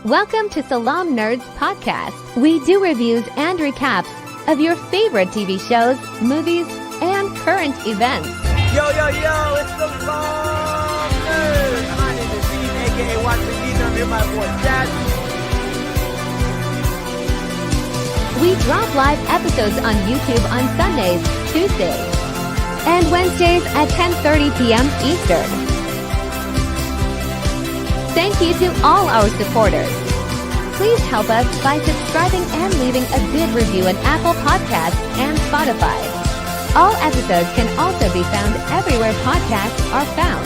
Welcome to Salam Nerds Podcast. We do reviews and recaps of your favorite TV shows, movies, and current events. Yo, it's Salam Nerds. My name is Steve, aka Watch the Beat. I'm here, my boy Chad. We drop live episodes on YouTube on Sundays, Tuesdays, and Wednesdays at 10:30 p.m. Eastern. Thank you to all our supporters. Please help us by subscribing and leaving a good review on Apple Podcasts and Spotify. All episodes can also be found everywhere podcasts are found.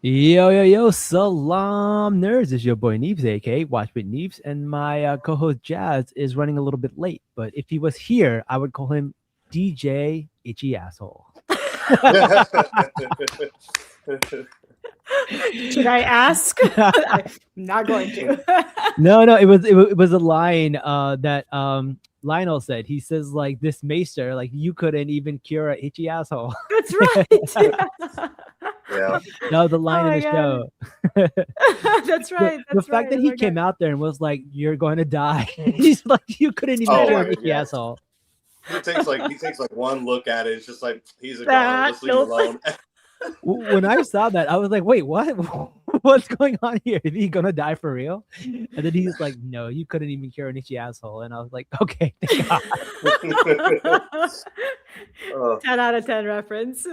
Yo, Salam Nerds. It's your boy Neebs, aka Watch with Neebs, and my co-host Jazz is running a little bit late, but if he was here, I would call him DJ Itchy Asshole. Should I ask? I'm not going to. No, it was a line that Lionel said. He says like, this maester, like you couldn't even cure an itchy asshole. That's right. Yeah. That was the line in the show. That's right. The fact that he came out there and was like, "You're going to die," he's like, "You couldn't even cure an itchy asshole." He takes like one look at it. It's just like he's a god. Let's leave him alone. When I saw that, I was like, wait, what? What's going on here? Is he gonna die for real? And then he's like, no, you couldn't even cure an itchy asshole. And I was like, okay, thank God. 10 out of 10 reference.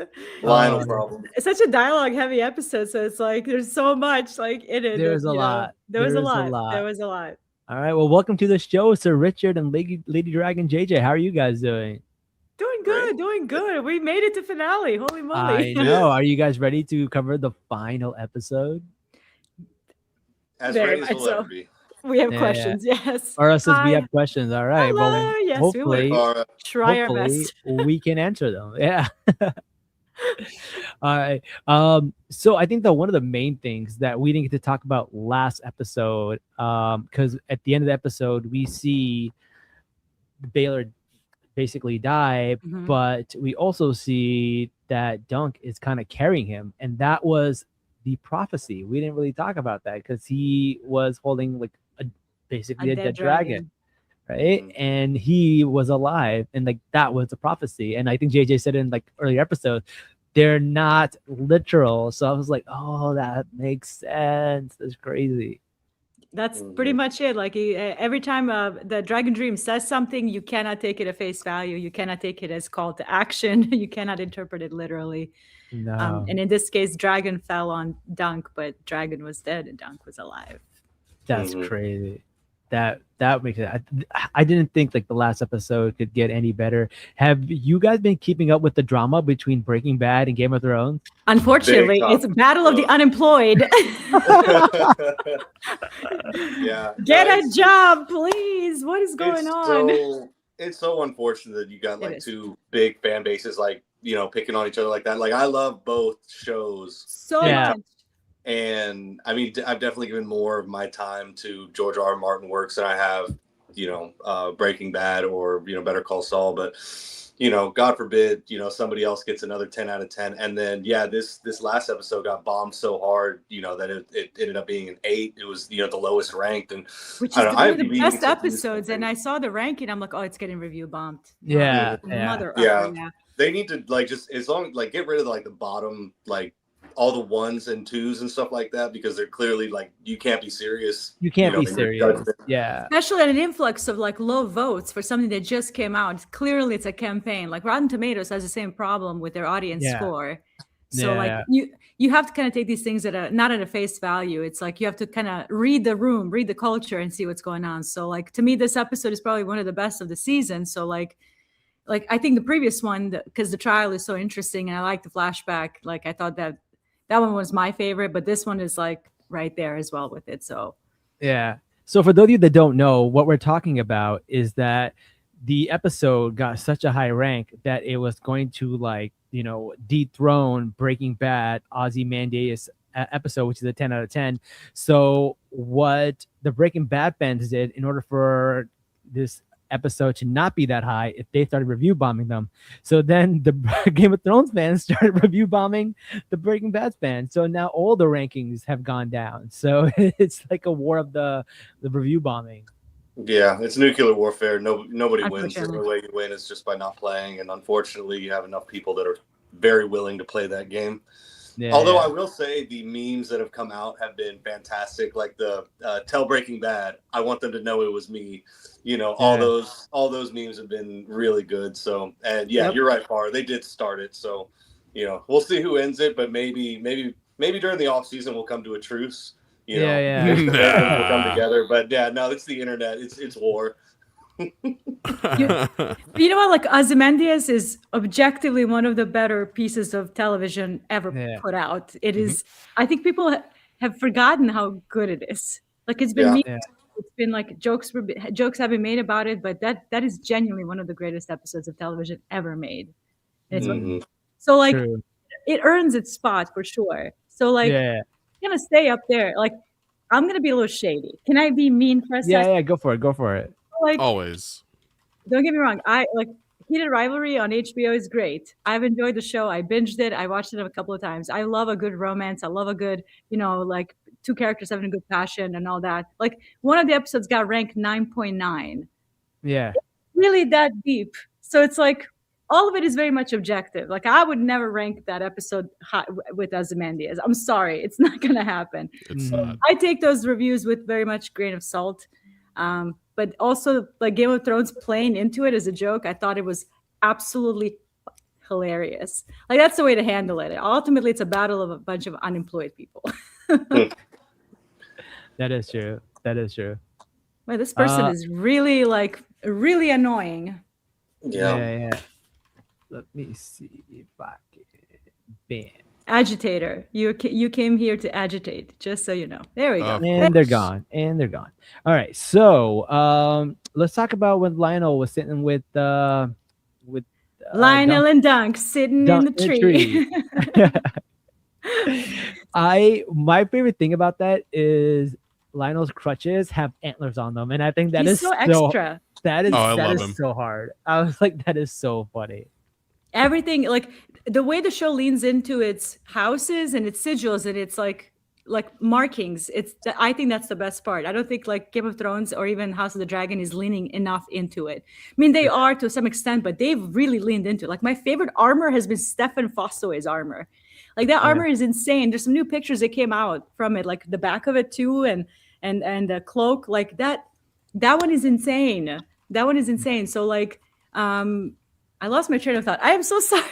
Lionel problem. It's such a dialogue heavy episode, so it's like there's so much like in it. There was a lot. There was a lot. All right, well, welcome to the show, Sir Richard and Lady Dragon JJ. How are you guys doing? Doing good. We made it to finale. Holy moly. I know. Are you guys ready to cover the final episode? As Very ready as much we'll so. ever be. We have questions, yes. Or else we have questions. All right. Hello. Well, Yes, hopefully, we will try our best. we can answer them. Yeah. All right. So I think that one of the main things that we didn't get to talk about last episode, because at the end of the episode, we see Baylor basically die, but we also see that Dunk is kind of carrying him, and that was the prophecy. We didn't really talk about that because he was holding like basically a dead dragon, right? And he was alive, and like that was a prophecy. And I think JJ said in like earlier episodes, they're not literal. So I was like, oh, that makes sense. That's crazy. That's pretty much it. Like every time the Dragon Dream says something, you cannot take it at face value. You cannot take it as call to action. You cannot interpret it literally. No. And in this case, Dragon fell on Dunk, but Dragon was dead and Dunk was alive. That's crazy. That makes it. I didn't think like the last episode could get any better. Have you guys been keeping up with the drama between Breaking Bad and Game of Thrones? Unfortunately, it's a battle of the unemployed. Yeah. Get a job, please. What is going on? It's so unfortunate that you got like two big fan bases like, picking on each other like that. Like I love both shows so much. And I mean, I've definitely given more of my time to George R. R. Martin works than I have, Breaking Bad or, Better Call Saul. But, God forbid, somebody else gets another 10 out of 10. And then, this last episode got bombed so hard, that it ended up being an 8. It was, the lowest ranked. And which is one of the best episodes. And I saw the ranking. I'm like, oh, it's getting review bombed. Yeah. They need to get rid of the bottom, all the 1s and 2s and stuff like that, because they're clearly you can't be serious. You can't be serious. Yeah. Especially an influx of low votes for something that just came out. Clearly it's a campaign. Like Rotten Tomatoes has the same problem with their audience score. So you have to kind of take these things not at a face value. It's like you have to kind of read the room, read the culture and see what's going on. So to me, this episode is probably one of the best of the season. So I think the previous one, because the trial is so interesting and I like the flashback. I thought that one was my favorite, but this one is right there as well with it. So yeah. So for those of you that don't know, what we're talking about is that the episode got such a high rank that it was going to dethrone Breaking Bad Ozymandias episode, which is a 10 out of 10. So what the Breaking Bad fans did in order for this episode to not be that high if they started review bombing them. So then the Game of Thrones fans started review bombing the Breaking Bad fans. So now all the rankings have gone down. So it's like a war of the review bombing. Yeah, it's nuclear warfare. Nobody wins. The Unfortunately. only way you win is just by not playing. And unfortunately, you have enough people that are very willing to play that game. Yeah, Although yeah. I will say the memes that have come out have been fantastic. Like the "Tell Breaking Bad, I want them to know it was me." You know, all those memes have been really good. So, and yeah, Yep. you're right, Par. They did start it. So, you know, we'll see who ends it. But maybe during the off season we'll come to a truce. You know, Yeah. maybe the fans will come together. But yeah, no, it's the internet. It's war. You know what? Like Ozymandias is objectively one of the better pieces of television ever Yeah. put out. It is. I think people have forgotten how good it is. Like it's been, Yeah. it's been like jokes have been made about it, but that is genuinely one of the greatest episodes of television ever made. And it's Mhm. so like True. it earns its spot for sure. So like Yeah. it's gonna stay up there. Like I'm gonna be a little shady. Can I be mean for a second? Yeah. Go for it. Like Always. don't get me wrong. I like Heated Rivalry on HBO is great. I've enjoyed the show. I binged it. I watched it a couple of times. I love a good romance. I love a good, like two characters having a good passion and all that. Like one of the episodes got ranked 9.9. Yeah. Really that deep. So it's like all of it is very much objective. Like I would never rank that episode high with Ozymandias. I'm sorry. It's not going to happen. It's Mhm. not. I take those reviews with very much grain of salt. But also like Game of Thrones playing into it as a joke, I thought it was absolutely hilarious. Like that's the way to handle it. Ultimately, it's a battle of a bunch of unemployed people. That is true. Well, this person is really really annoying. Yeah. Let me see if I can ban. Agitator. You came here to agitate, just so you know. There we go. And they're gone. All right. So let's talk about when Lionel was sitting with Lionel and Dunk sitting in the tree. My favorite thing about that is Lionel's crutches have antlers on them, and I think that He's is so extra. That is I love him. so hard. I was like, that is so funny. Everything, like the way the show leans into its houses and its sigils and its like markings, I think that's the best part. I don't think like Game of Thrones or even House of the Dragon is leaning enough into it. I mean, they are to some extent, but they've really leaned into it. Like my favorite armor has been Stefan Fossoway's armor. Like that armor is insane. There's some new pictures that came out from it, like the back of it too, and the cloak, like that one is insane. That one is insane. So like I lost my train of thought. I am so sorry.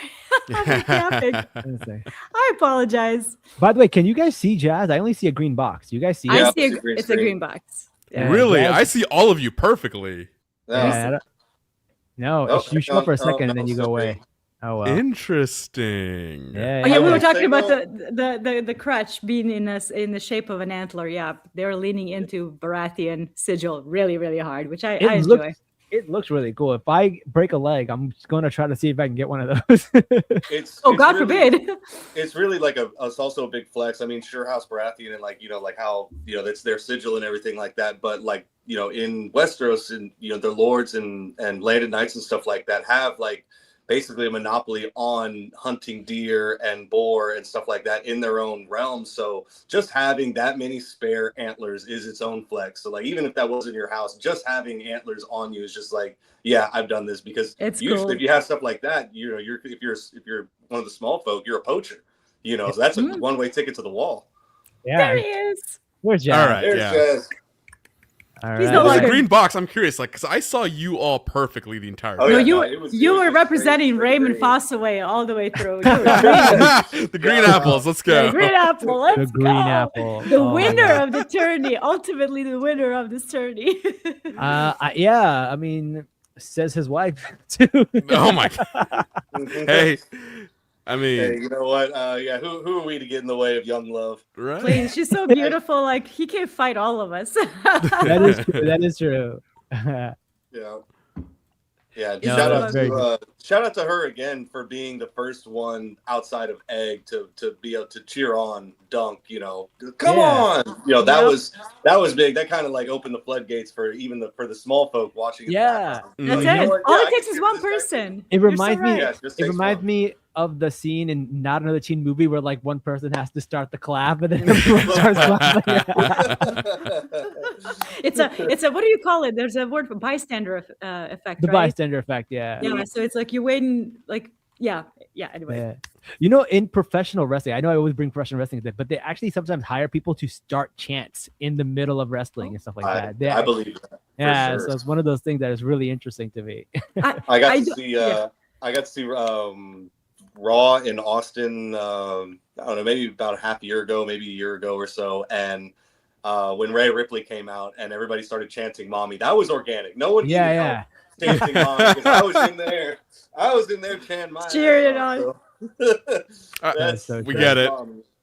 I apologize. By the way, can you guys see Jazz? I only see a green box. You guys see it? I Yeah, see it's it's a green box. Yeah. Really? Jazz- I see all of you perfectly. Yeah, no, Oh, you show up for a oh, second and then you go so away. Oh well. Interesting. Yeah. Oh yeah, we will were talking say, about though- the crutch being in the shape of an antler. Yeah, they're leaning into Baratheon sigil really, really hard, which I enjoy. It looks really cool. If I break a leg, I'm just going to try to see if I can get one of those. It's God really, forbid. It's really like it's also a big flex. I mean, sure, House Baratheon and like how that's their sigil and everything like that. But like in Westeros and the lords and landed knights and stuff like that have like basically a monopoly on hunting deer and boar and stuff like that in their own realm. So just having that many spare antlers is its own flex. So like even if that wasn't your house, just having antlers on you is just like, yeah, I've done this, because It's usually cool. if you have stuff like that, if you're one of the small folk, you're a poacher. So that's a one-way ticket to the wall. Yeah. There he is. Where's Jazz? All right. There's Yeah. Jazz. All He's right. no What was longer- the green box? I'm curious, like, because I saw you all perfectly the entire Oh, time. No, yeah, you it was were just representing great, Raymond great. Fossaway all the way through. The green Yeah. apples. Let's The go. green apple. Let's The green go. apple. The Oh, winner man. of the tourney. Ultimately, the winner of this tourney. Yeah. I mean, says his wife too. Oh my god. Hey, I mean, Hey, you know what? Yeah, who are we to get in the way of young love? right? Please, she's so beautiful. Like he can't fight all of us. That is true. That is true. Yeah. Yeah, No, shout out to her again for being the first one outside of Egg to be able to cheer on Dunk. Come on, that was big. That kind of like opened the floodgates for even for the small folk watching in the background. That's Like, it. All it takes is one person. It reminds me. Yeah, It reminds me of the scene in Not Another Teen Movie where like one person has to start the clap and then everyone starts clapping. It's a what do you call it? There's a word for bystander effect. The right? bystander effect, yeah. Yeah, so it's like you're waiting, like anyway. Yeah. In professional wrestling, I know I always bring professional wrestling to that, but they actually sometimes hire people to start chants in the middle of wrestling and stuff like that. I believe that. Yeah, sure. So it's one of those things that is really interesting to me. I got to see Raw in Austin. I don't know, maybe about a half year ago, maybe a year ago or so, and when Rhea Ripley came out and everybody started chanting "Mommy," that was organic. No one needed help chanting "Mommy" because I was in there. I was in there chanting my cheering it on. So. We get it.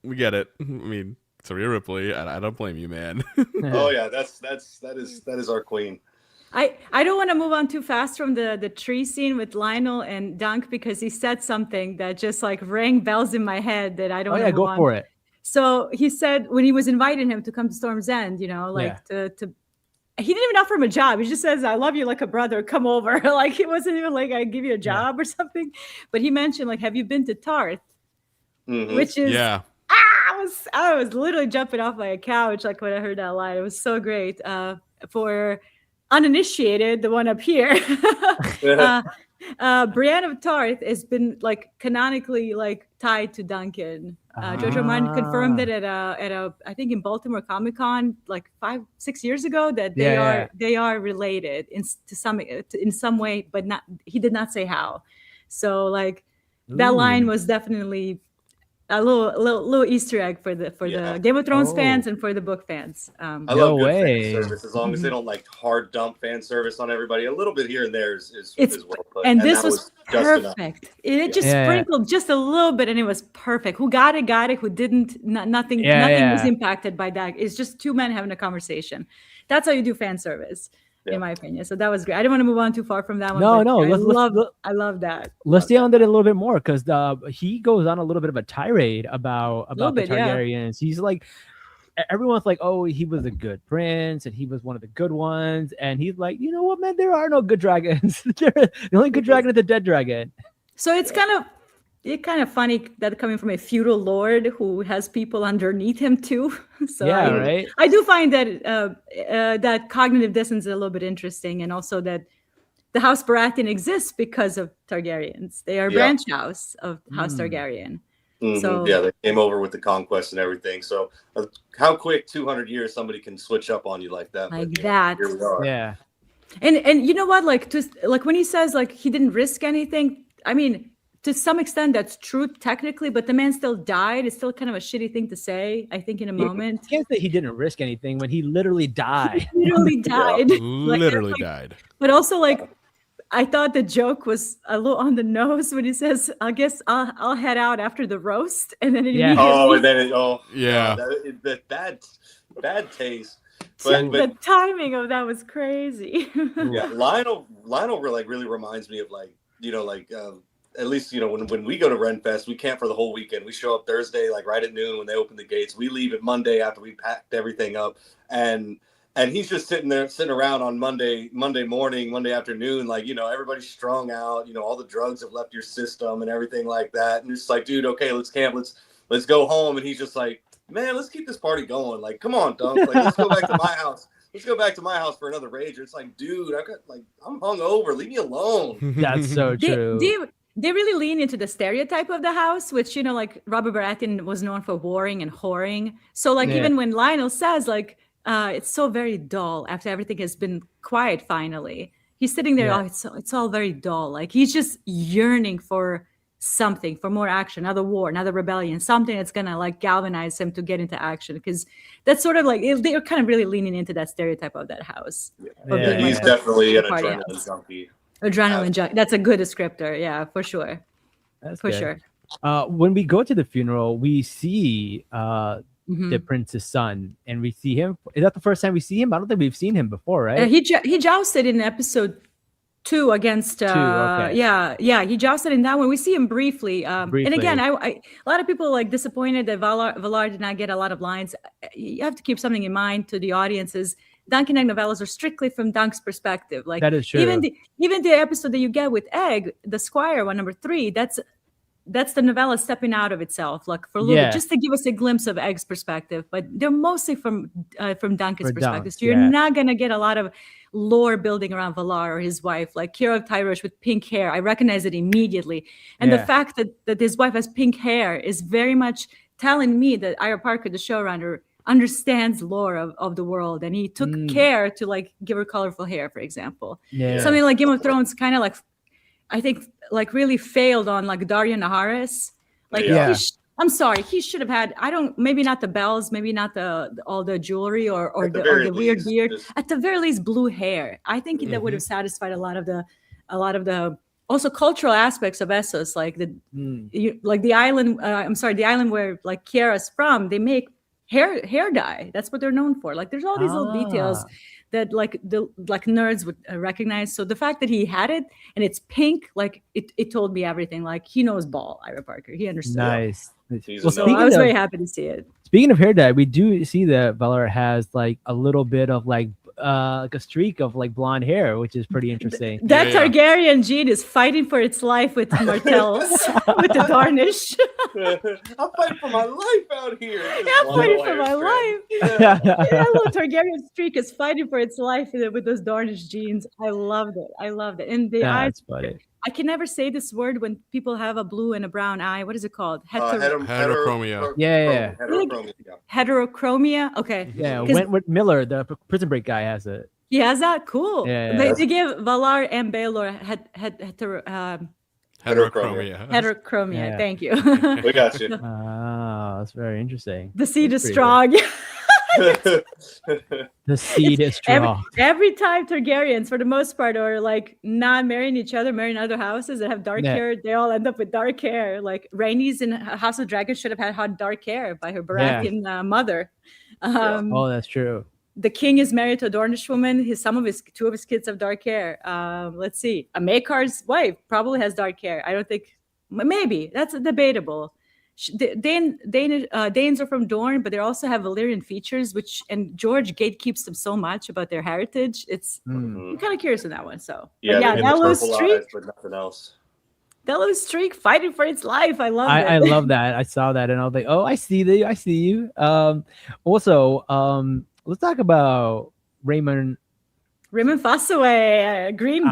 We get it. I mean, it's Rhea Ripley, and I don't blame you, man. Oh yeah, that is our queen. I don't want to move on too fast from the tree scene with Lionel and Dunk because he said something that just like rang bells in my head that I don't want to move on. Go for it. So he said when he was inviting him to come to Storm's End, to he didn't even offer him a job. He just says, "I love you like a brother. Come over." Like it wasn't even like I give you a job or something. But he mentioned like, "Have you been to Tarth?" Mm-hmm. Which is I was literally jumping off my couch like when I heard that line. It was so great. For uninitiated, the one up here, Brienne of Tarth has been like canonically like tied to Duncan. George R. Martin confirmed it at a I think in Baltimore Comic Con like 5-6 years ago that they are related in some way, but not he did not say how. So like that line was definitely a little Easter egg for the Game of Thrones fans and for the book fans. I love good fan service as long as they don't like hard dump fan service on everybody. A little bit here and there is well put. And this was perfect. It just sprinkled just a little bit, and it was perfect. Who got it. Who didn't? Nothing was impacted by that. It's just two men having a conversation. That's how you do fan service. In my opinion. So that was great. I didn't want to move on too far from that one. No. I love that. Let's stay on that a little bit more because he goes on a little bit of a tirade about the Targaryens. He's like, everyone's like, oh, he was a good prince and he was one of the good ones. And he's like, you know what, man, there are no good dragons. The only good dragon is the dead dragon. So it's kind of funny that coming from a feudal lord who has people underneath him too. So I do find that that cognitive dissonance is a little bit interesting, and also that the House Baratheon exists because of Targaryens. They are a branch house of House Targaryen. Mm-hmm. So they came over with the conquest and everything. So how quick 200 years somebody can switch up on you like that? That. Here we are. Yeah. And you know what? Like when he says like he didn't risk anything. I mean, to some extent, that's true technically, but the man still died. It's still kind of a shitty thing to say, I think, in a moment. I can't say he didn't risk anything when he literally died. He literally died. Literally died. But also, like, I thought the joke was a little on the nose when he says, I guess I'll head out after the roast. And then bad taste. But the timing of that was crazy. Lionel really reminds me of at least, when we go to Renfest, we camp for the whole weekend. We show up Thursday, like right at noon when they open the gates. We leave at Monday after we packed everything up. And he's just sitting around on Monday morning, Monday afternoon, like, everybody's strung out, all the drugs have left your system and everything like that. And it's like, dude, okay, let's camp. Let's go home. And he's just like, man, let's keep this party going. Like, come on, Dunk. Like, let's go back to my house. Let's go back to my house for another rager. It's like, dude, I'm hungover. Leave me alone. That's so true. They really lean into the stereotype of the house, which, like Robert Baratheon was known for warring and whoring. So like even when Lionel says like, it's so very dull after everything has been quiet finally, he's sitting there, it's all very dull. Like he's just yearning for something, for more action, another war, another rebellion, something that's going to like galvanize him to get into action. Because that's sort of like, they're kind of really leaning into that stereotype of that house. He's definitely an adrenaline junkie. Adrenaline junkie. That's a good descriptor. Yeah, for sure. That's for good. Sure. When we go to the funeral, we see the prince's son, and we see him. Is that the first time we see him? I don't think we've seen him before, right? He jousted in episode 2 against okay. yeah, he jousted in that one. We see him briefly. And again, I a lot of people like disappointed that Valar did not get a lot of lines. You have to keep something in mind to the audiences. Dunk and Egg novellas are strictly from Dunk's perspective. Like that is true. Even the episode that you get with Egg, the Squire one, number 3, that's the novella stepping out of itself, like for a little bit, just to give us a glimpse of Egg's perspective. But they're mostly from Duncan's perspective. So you're not gonna get a lot of lore building around Valar or his wife, like Kira of Tyrosh with pink hair. I recognize it immediately. And the fact that his wife has pink hair is very much telling me that Ira Parker, the showrunner, understands lore of the world, and he took care to like give her colorful hair, for example. Something like Game of Thrones kind of like, I think, like really failed on like Daria Naharis. Like, I'm sorry, he should have had, maybe not the bells, maybe not all the jewelry or the weird beard. At the very least, blue hair. I think that would have satisfied a lot of the also cultural aspects of Essos, like the island. The island where like Kiara's from, they make hair dye. That's what they're known for. Like, there's all these little details that like nerds would recognize. So the fact that he had it and it's pink, like it told me everything. Like, he knows ball, Ira Parker. He understood. Nice. Well, so I was very happy to see it. Speaking of hair dye, we do see that Valar has like a little bit of like a streak of like blonde hair, which is pretty interesting. That Targaryen gene is fighting for its life with Martells, with the Darnish. I'm fighting for my life out here. I'm fighting for my life. That little Targaryen streak is fighting for its life with those Darnish genes. I loved it. And the eyes. Funny. I can never say this word when people have a blue and a brown eye. What is it called? Heterochromia. Yeah. Heterochromia. Okay. Yeah. Wentworth Miller, the Prison Break guy, has it. He has that. Cool. Yeah. They give Valar and Baelor Heterochromia. Heterochromia. Yeah. Thank you. We got you. That's very interesting. The seed is strong. The seed is strong. Every time Targaryens, for the most part, are like not marrying each other, marrying other houses that have dark hair, they all end up with dark hair. Like Rhaenys in House of Dragons should have had dark hair by her Baratheon mother. Oh, that's true. The king is married to a Dornish woman. Two of his kids have dark hair. Let's see. A Maekar's wife probably has dark hair. I don't think. Maybe that's debatable. Danes are from Dorne, but they also have Valyrian features, and George gatekeeps them so much about their heritage. I'm kind of curious in that one. So that little streak, but nothing else. That little streak fighting for its life. I love it. I love that. I saw that and I was like, oh, I see you. Also, let's talk about Raymond Fossaway, green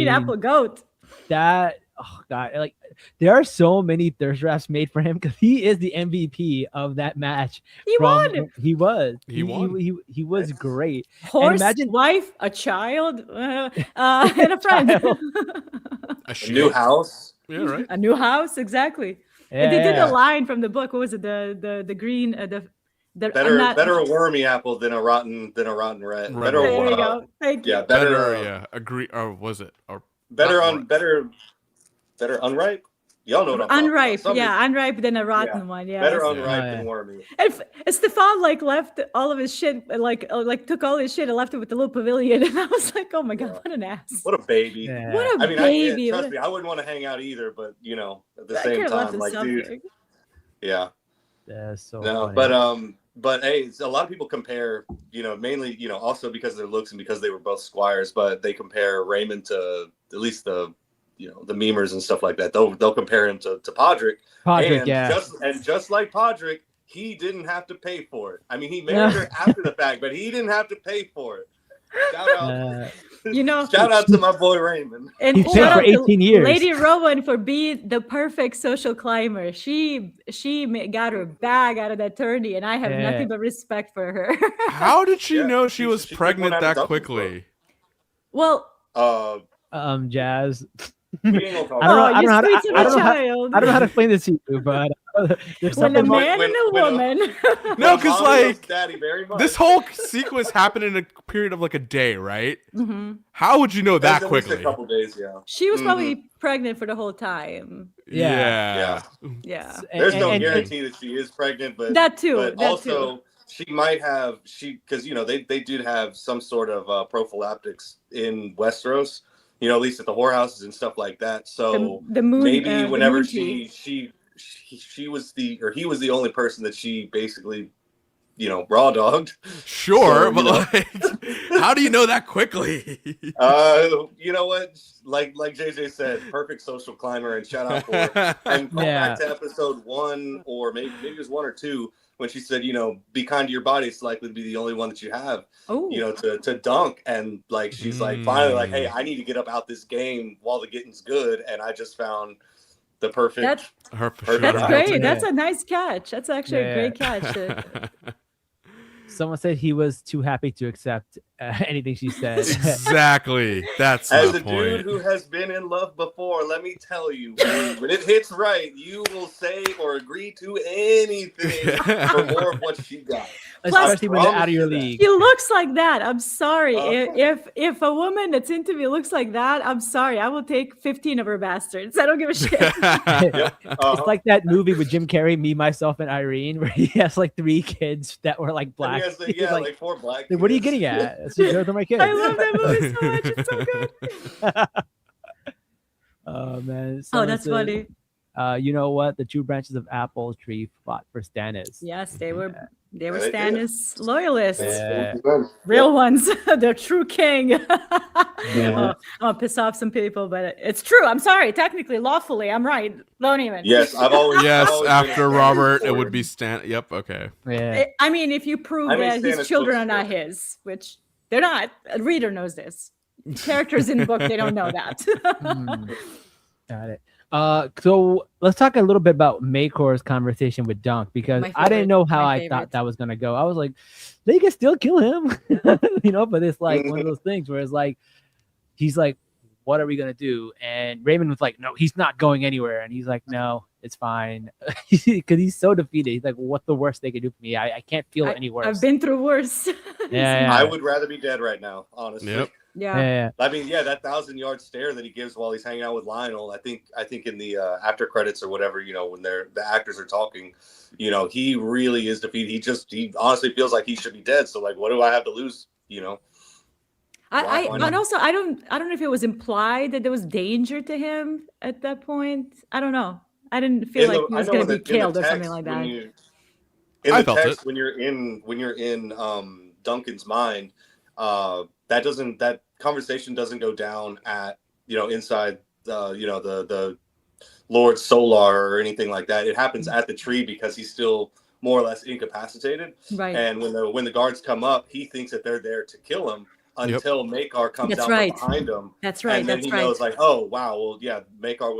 apple goat. That, oh God, like there are so many thirst drafts made for him because he is the MVP of that match. He won. He was. He won. He was great. Horse, wife, a child, and a friend. A new house. Yeah, right. A new house, exactly. Yeah, and they did the line from the book. What was it? The green. Better a wormy apple than a rotten red. Right. There you go. Thank you. Yeah, better. Agree. Or was it? Or better unripe. Y'all know what I'm unripe. talking about. Unripe than a rotten one. Yeah. Better unripe than wormy. And Stefan left all of his shit, took all his shit and left it with the little pavilion, and I was like, oh my God, what an ass! What a baby! Yeah. What a baby! Trust me, I wouldn't want to hang out either, but at the same time, like, dude, yeah. That's so funny. But hey, a lot of people compare, mainly, also because of their looks and because they were both squires, but they compare Raymond to at least the memers and stuff like that. They'll compare him to Podrick. Just like Podrick, he didn't have to pay for it. I mean, he married her after the fact, but he didn't have to pay for it. Shout out, shout out to my boy Raymond. And he paid for 18 years. Lady Rowan for being the perfect social climber. She got her bag out of that tourney, and I have nothing but respect for her. How did she know she was pregnant that quickly? Well, Jazz. I don't know how to explain this to you, but there's when a man and a woman. No, because like this whole sequence happened in a period of like a day, right? Mm-hmm. How would you know that quickly? A couple days, yeah. She was probably pregnant for the whole time. Yeah. There's no guarantee that she is pregnant, but that too. But also, she might have because they did have some sort of prophylactics in Westeros. at least at the whorehouses and stuff like that. So the moon, maybe whenever he was he was the only person that she basically, raw dogged. Sure, So, but like, how do you know that quickly? You know what? Like JJ said, perfect social climber, and shout out for and go back to episode 1 or maybe it was 1 or 2 when she said, be kind to your body. It's likely to be the only one that you have. To dunk, and like she's like finally like, hey, I need to get up out this game while the getting's good, and I just found the perfect. That's great. That's a nice catch. That's actually a great catch. Someone said he was too happy to accept anything she said. Exactly. That's as my a point. dude who has been in love before. Let me tell you, when it hits right, you will say or agree to anything for more of what she got. Especially when they're out of your league. He looks like that. I'm sorry. If a woman that's into me looks like that, I'm sorry. I will take 15 of her bastards. I don't give a shit. It's like that movie with Jim Carrey, Me, Myself, and Irene, where he has like 3 kids that were like black. Like 4 black kids. What are you getting at? Those are my kids. I love that movie so much. It's so good. Oh man. That's funny. You know what? The 2 branches of apple tree fought for Stannis. Yes, they were Stannis loyalists. Yeah. Real ones. The true king. I'm gonna piss off some people, but it's true. I'm sorry. Technically, lawfully, I'm right. Don't even. Yes, I've always after Robert, it would be Stan. Yep. Okay. Yeah. I mean, if you prove that his children are not his, which they're not, a reader knows this. Characters in the book, they don't know that. Got it. So let's talk a little bit about Makor's conversation with Dunk, because I didn't know how I thought that was gonna go. I was like, they can still kill him, but it's like one of those things where it's like, he's like, what are we gonna do? And Raymond was like, no, he's not going anywhere. And he's like, no, it's fine, because he's so defeated. He's like, what's the worst they could do for me? I can't feel it any worse. I've been through worse. I would rather be dead right now, honestly. Yep. Yeah. I mean, that 1,000-yard stare that he gives while he's hanging out with Lionel. I think in the after credits or whatever, when the actors are talking, he really is defeated. He honestly feels like he should be dead. So like, what do I have to lose? And also I don't know if it was implied that there was danger to him at that point. I don't know. I didn't feel like he was going to be killed or something like that. In the text, when you're in Duncan's mind, that conversation doesn't go down at inside the Lord Solar or anything like that. It happens at the tree because he's still more or less incapacitated. Right. And when the guards come up, he thinks that they're there to kill him until Makar comes out from behind him. That's right. And then he knows like, oh wow, well yeah, Makar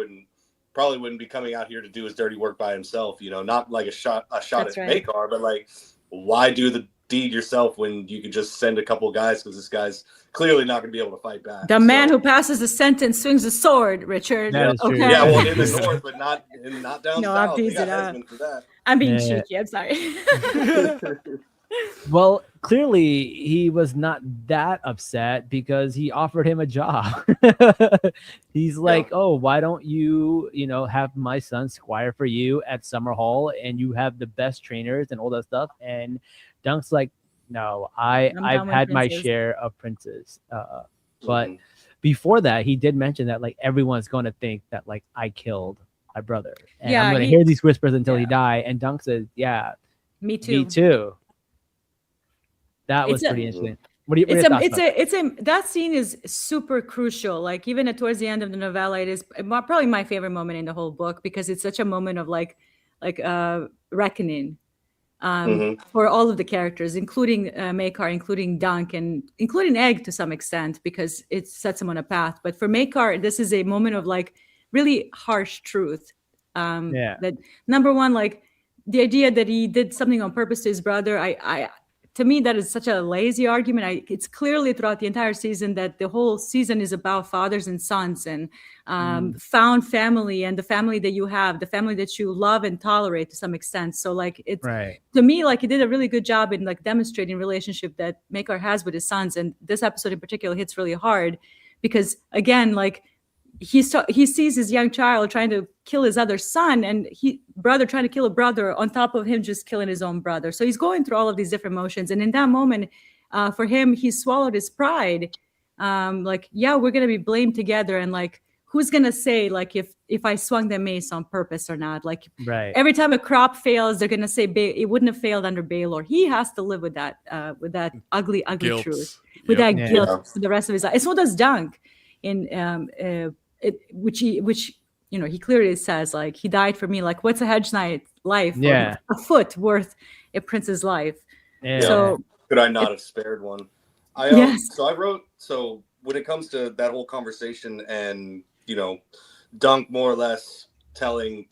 probably wouldn't be coming out here to do his dirty work by himself. Not like a shot at Makar, but like, why do the deed yourself when you could just send a couple of guys, because this guy's clearly not going to be able to fight back. The man who passes the sentence swings a sword, Richard. That is true. Okay. Yeah, well, in the north, but not down south. They got Esmond for that. I'm being cheeky. I'm sorry. Well, clearly he was not that upset because he offered him a job. He's like, oh, why don't you, have my son squire for you at Summerhall, and you have the best trainers and all that stuff. And Dunk's like, no, I've had my share of princes. But before that, he did mention that like everyone's going to think that like I killed my brother. And I'm going to hear these whispers until he die. And Dunk says, yeah, me too. Me too. That was pretty interesting. What are your thoughts about that scene is super crucial. Like even towards the end of the novella, it is probably my favorite moment in the whole book, because it's such a moment of like reckoning for all of the characters, including Makar, including Dunk, and including Egg to some extent, because it sets him on a path. But for Makar, this is a moment of like really harsh truth. That number one, like the idea that he did something on purpose to his brother, to me, that is such a lazy argument. It's clearly throughout the entire season that the whole season is about fathers and sons and found family, and the family that you have, the family that you love and tolerate to some extent. So like to me, like he did a really good job in like demonstrating relationship that Makar has with his sons. And this episode in particular hits really hard because again, like he sees his young child trying to kill his other son, and brother trying to kill a brother on top of him just killing his own brother. So he's going through all of these different emotions. And in that moment, for him, he swallowed his pride like, yeah, we're gonna be blamed together, and like, who's gonna say like if I swung the mace on purpose or not? Like, every time a crop fails, they're gonna say it wouldn't have failed under Baylor. He has to live with that ugly Guilt. truth, with that guilt for the rest of his life. And so does Dunk, which he clearly says, like, he died for me. Like, what's a hedge knight's life? Yeah, a foot worth a prince's life. Yeah. So could I not have spared one? So I wrote, so when it comes to that whole conversation and, Dunk more or less telling,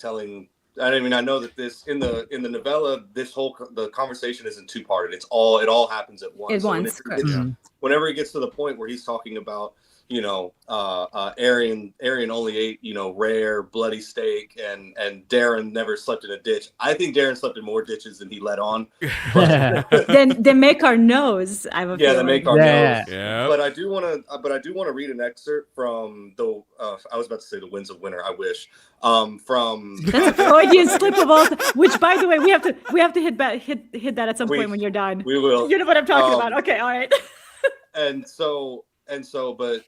I mean, I know that this in the novella, the conversation isn't two-parted. It all happens at once. Whenever it gets to the point where he's talking about, Arian only ate, rare bloody steak, and Darren never slept in a ditch. I think Darren slept in more ditches than he let on. Then they make our nose. I have a feeling. They make our nose. Yeah. But I do want to read an excerpt from I was about to say the Winds of Winter. I wish. From that's a Freudian slip of all. Which, by the way, we have to hit that at some point when you're done. We will. You know what I'm talking about. Okay, all right. But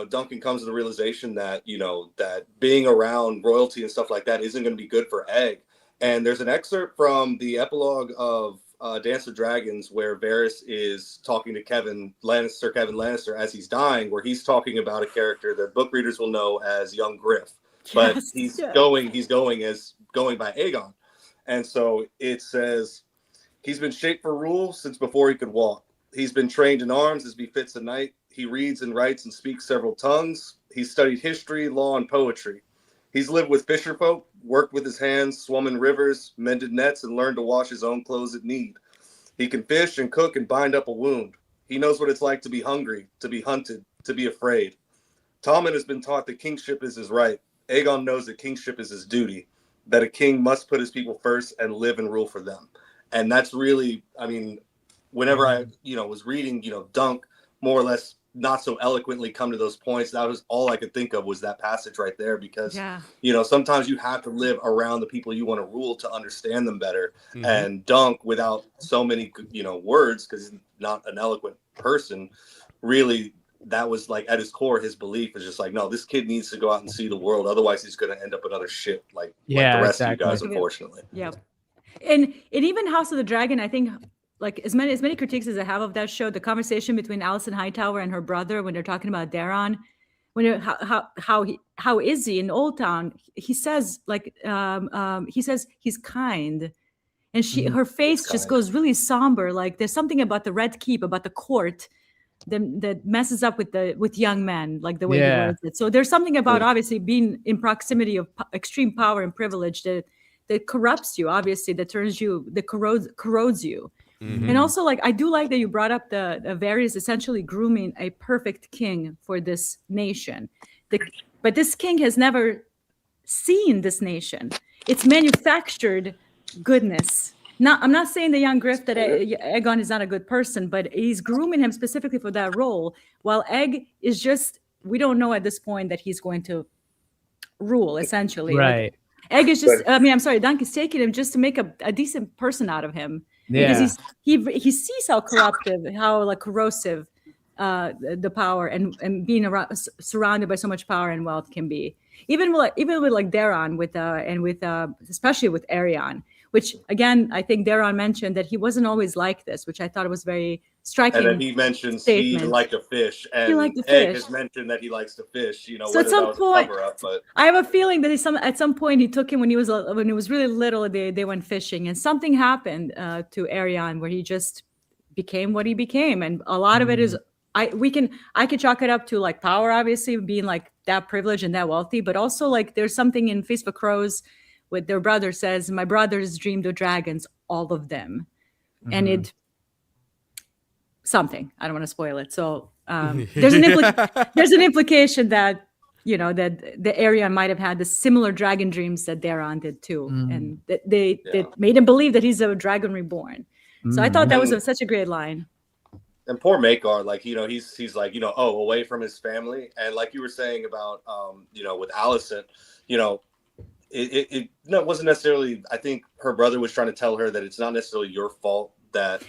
Duncan comes to the realization that that being around royalty and stuff like that isn't going to be good for Egg. And there's an excerpt from the epilogue of Dance of Dragons where Varys is talking to Kevin Lannister as he's dying, where he's talking about a character that book readers will know as young Griff, but he's going by Aegon. And so it says, he's been shaped for rule since before he could walk. He's been trained in arms as befits a knight. He reads and writes and speaks several tongues. He's studied history, law, and poetry. He's lived with fisherfolk, worked with his hands, swum in rivers, mended nets, and learned to wash his own clothes at need. He can fish and cook and bind up a wound. He knows what it's like to be hungry, to be hunted, to be afraid. Tommen has been taught that kingship is his right. Aegon knows that kingship is his duty, that a king must put his people first and live and rule for them. And that's really, I mean, whenever I, was reading, Dunk more or less not so eloquently come to those points, that was all I could think of was that passage right there, because, sometimes you have to live around the people you want to rule to understand them better. Mm-hmm. And Dunk, without so many, words, because he's not an eloquent person, really, that was like at his core, his belief is just like, no, this kid needs to go out and see the world. Otherwise he's going to end up in other shit like the rest of you guys, unfortunately. Yeah. And even House of the Dragon, I think, like as many critiques as I have of that show, the conversation between Alison Hightower and her brother when they're talking about Daron, how is he in Old Town? He says he's kind, and her face just goes really somber. Like there's something about the Red Keep, about the court, that messes up with young men, like the way he words it. So there's something about obviously being in proximity of extreme power and privilege that corrupts you, obviously, that corrodes you. Mm-hmm. And also, like, I do like that you brought up the Varys essentially grooming a perfect king for this nation. But this king has never seen this nation. It's manufactured goodness. I'm not saying the young Griff that Aegon is not a good person, but he's grooming him specifically for that role. While Egg is just, we don't know at this point that he's going to rule, essentially. Right. Like, Egg is just, Dunk is taking him just to make a decent person out of him. Yeah. Because he sees how corruptive, how like corrosive the power and being surrounded by so much power and wealth can be. Even with Daron especially with Arion, which again I think Daron mentioned that he wasn't always like this, which I thought was very striking. And then he mentions he liked to fish, and Egg has mentioned that he likes to fish. So at some point, I have a feeling that at some point he took him when he was really little. They went fishing, and something happened to Arion where he just became what he became, and a lot of it is I could chalk it up to like power, obviously being like that privileged and that wealthy, but also like there's something in Feast for Crows with their brother says, "My brothers dreamed of dragons, all of them," and it. Something I don't want to spoil it. So there's an implication that that the Arion might have had the similar dragon dreams that Daron did too, and that they made him believe that he's a dragon reborn. So I thought that was such a great line. And poor Maekar, like he's like away from his family, and like you were saying about with Alicent, it wasn't necessarily. I think her brother was trying to tell her that it's not necessarily your fault that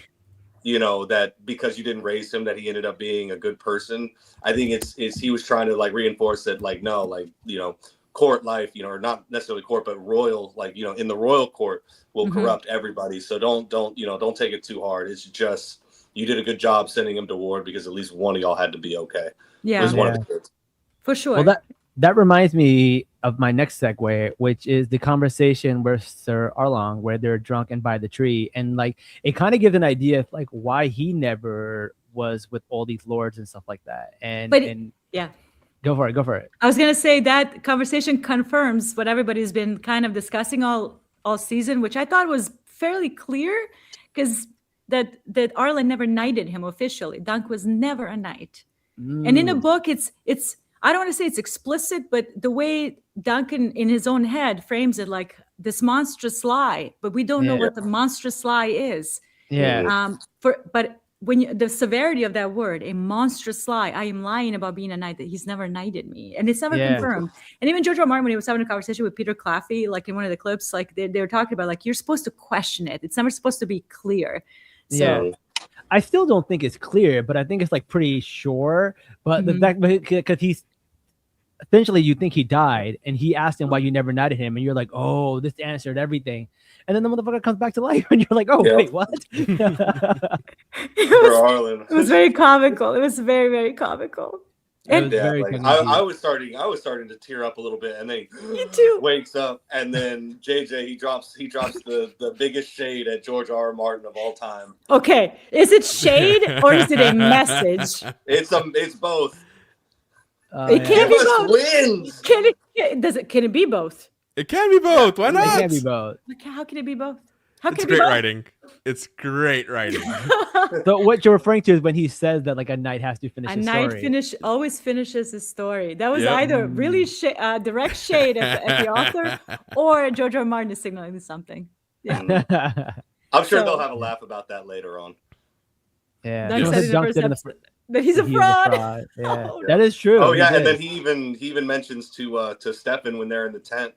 that because you didn't raise him, that he ended up being a good person. I think it's he was trying to like reinforce that, like, no, like, court life, or not necessarily court, but royal, like, in the royal court will corrupt everybody. So don't take it too hard. It's just, you did a good job sending him to ward because at least one of y'all had to be okay. Yeah. It was one of the kids. For sure. Well, that reminds me of my next segue, which is the conversation with Sir Arlong, where they're drunk and by the tree, and like it kind of gives an idea of like why he never was with all these lords and stuff like that. And yeah, go for it. I was gonna say that conversation confirms what everybody's been kind of discussing all season, which I thought was fairly clear, because that Arlen never knighted him officially. Dunk was never a knight. And in the book, it's I don't want to say it's explicit, but the way Duncan in his own head frames it, like this monstrous lie, but we don't know what the monstrous lie is. Yeah. But when the severity of that word, a monstrous lie, I am lying about being a knight, that he's never knighted me, and it's never confirmed. And even George R. R. Martin, when he was having a conversation with Peter Claffey, like in one of the clips, like they were talking about, like, you're supposed to question it. It's never supposed to be clear. So. I still don't think it's clear, but I think it's like pretty sure. But the fact, because he's essentially, you think he died, and he asked him why you never knighted him, and you're like, oh, this answered everything. And then the motherfucker comes back to life, and you're like, oh, wait, what? It was very comical. It was very, very comical. And I was starting to tear up a little bit, and then you too wakes up, and then JJ he drops the biggest shade at George R. R. Martin of all time. Okay, is it shade or is it a message? It's both. It can't be both. Wins. Can it be both? It can be both. Why not? It can be both. How can it be both? It's great writing. It's great writing. So what you're referring to is when he says that like a knight has to finish his story. A knight always finishes his story. That was either really direct shade at the author, or George R. R. Martin is signaling something. Yeah. I'm sure they'll have a laugh about that later on. Yeah. But he's a fraud. Yeah. Oh, no. That is true. Oh yeah, and then he even mentions to Stefan when they're in the tent,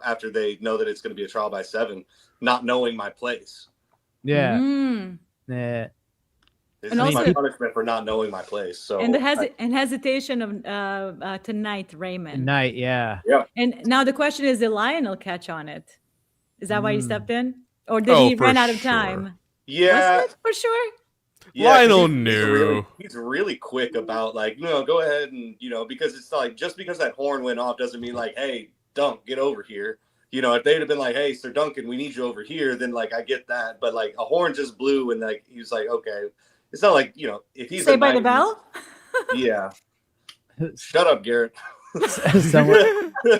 after they know that it's going to be a trial by 7, not knowing my place. Yeah. Yeah. This is my punishment for not knowing my place. So and the hesitation of to knight Raymond. Knight, yeah. And now the question is, did Lionel catch on it? Is that why he stepped in, or did he run out of time? Yeah, was it for sure. Yeah, Lionel knew. He's really quick about, like, go ahead and, because it's like, just because that horn went off doesn't mean like, hey, Dunk, get over here. If they'd have been like, hey, Sir Duncan, we need you over here, then like I get that. But like a horn just blew, and like he was like, okay, it's not like, if he's Say by the bell. Yeah. Shut up, Garrett.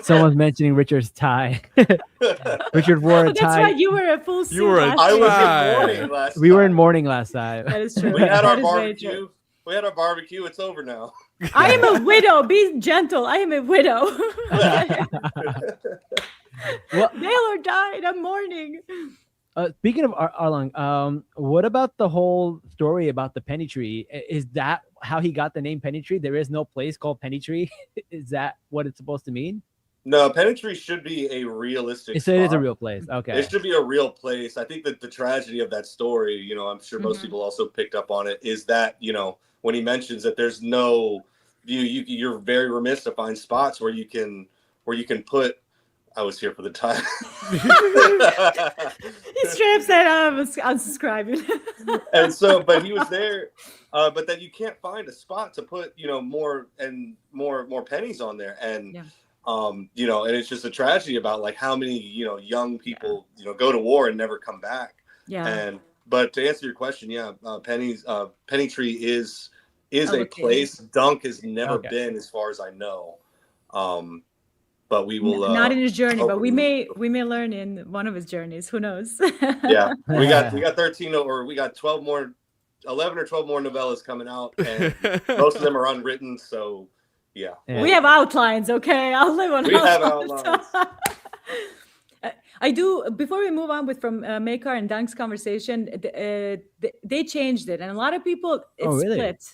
Someone's mentioning Richard's tie. Richard wore a tie. That's right. You were a full suit. I was in mourning last time. We were in mourning last time. That is true. We had our barbecue. We had our barbecue. It's over now. I am a widow. Be gentle. I am a widow. Well, Baylor died. I'm mourning. Speaking of Arlong, what about the whole story about the Penny Tree? Is that how he got the name Penny Tree? There is no place called Penny Tree. Is that what it's supposed to mean? No, Penny Tree should be a realistic. So it is a real place. Okay, it should be a real place. I think that the tragedy of that story, I'm sure most people also picked up on it, is that when he mentions that there's no, you're very remiss to find spots where you can put. I was here for the time. He straight up said, I'm unsubscribing. And so, but he was there, but then you can't find a spot to put, more pennies on there. And, and it's just a tragedy about like how many, young people, go to war and never come back. Yeah. But to answer your question, Penny Tree is a place. Dunk has never been, as far as I know. But we will not in his journey, but we may learn in one of his journeys. Who knows? Yeah, we got 13 or we got 12 more, 11 or 12 more novellas coming out, and most of them are unwritten. So yeah. We have outlines. Okay, I'll live on. We have outlines. I do. Before we move on from Makar and Dunk's conversation, they changed it, and a lot of people split.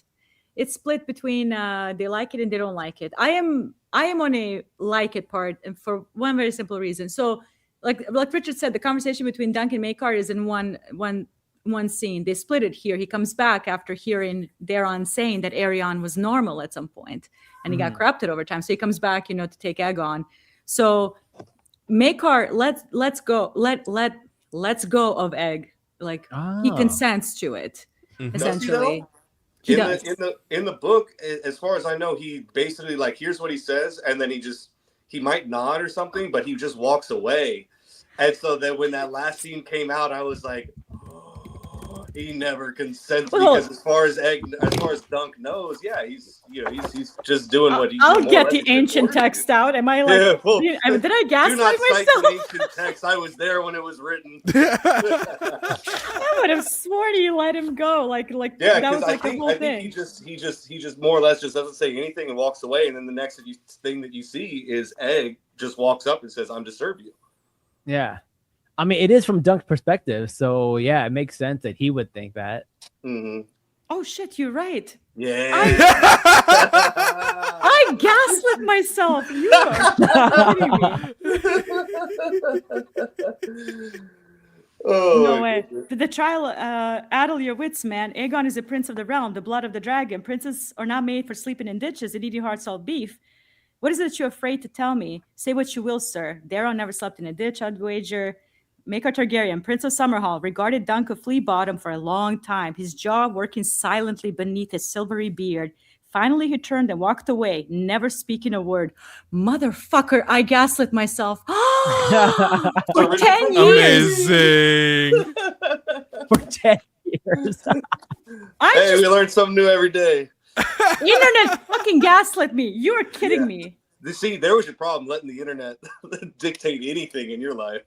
It's split between they like it and they don't like it. I am on a like it part, and for one very simple reason. So, like Richard said, the conversation between Dunk and Makar is in one one scene. They split it here. He comes back after hearing Daron saying that Arion was normal at some point, and he got corrupted over time. So he comes back, to take Egg on. So Maekar, let's go of Egg. Like he consents to it, essentially. In the book, as far as I know, he basically like here's what he says, and then he might nod or something, but he just walks away. And so then when that last scene came out, I was like, oh, he never consents because as far as Dunk knows, yeah, he's just doing what he's. I'll get the ancient text out. Am I like? Yeah, well, did I gaslight myself? Do not cite the ancient text. I was there when it was written. I would have sworn he let him go. Like yeah, that was like the whole thing. He just more or less just doesn't say anything and walks away. And then the next thing that you see is Egg just walks up and says, "I'm to serve you." Yeah. I mean, it is from Dunk's perspective. So, yeah, it makes sense that he would think that. Mm-hmm. Oh, shit, you're right. Yeah. I gaslit myself. You are kidding me. No way. The trial, addle your wits, man. Aegon is a prince of the realm, the blood of the dragon. Princes are not made for sleeping in ditches and eating hard salt beef. What is it that you're afraid to tell me? Say what you will, sir. Daron never slept in a ditch, I'd wager. Maekar Targaryen, Prince of Summerhall, regarded Dunk of Flea Bottom for a long time, his jaw working silently beneath his silvery beard. Finally, he turned and walked away, never speaking a word. Motherfucker, I gaslit myself. For 10 years. Amazing. For 10 years. Hey, we learn something new every day. Internet fucking gaslit me. You are kidding me. See, there was your problem, letting the internet dictate anything in your life.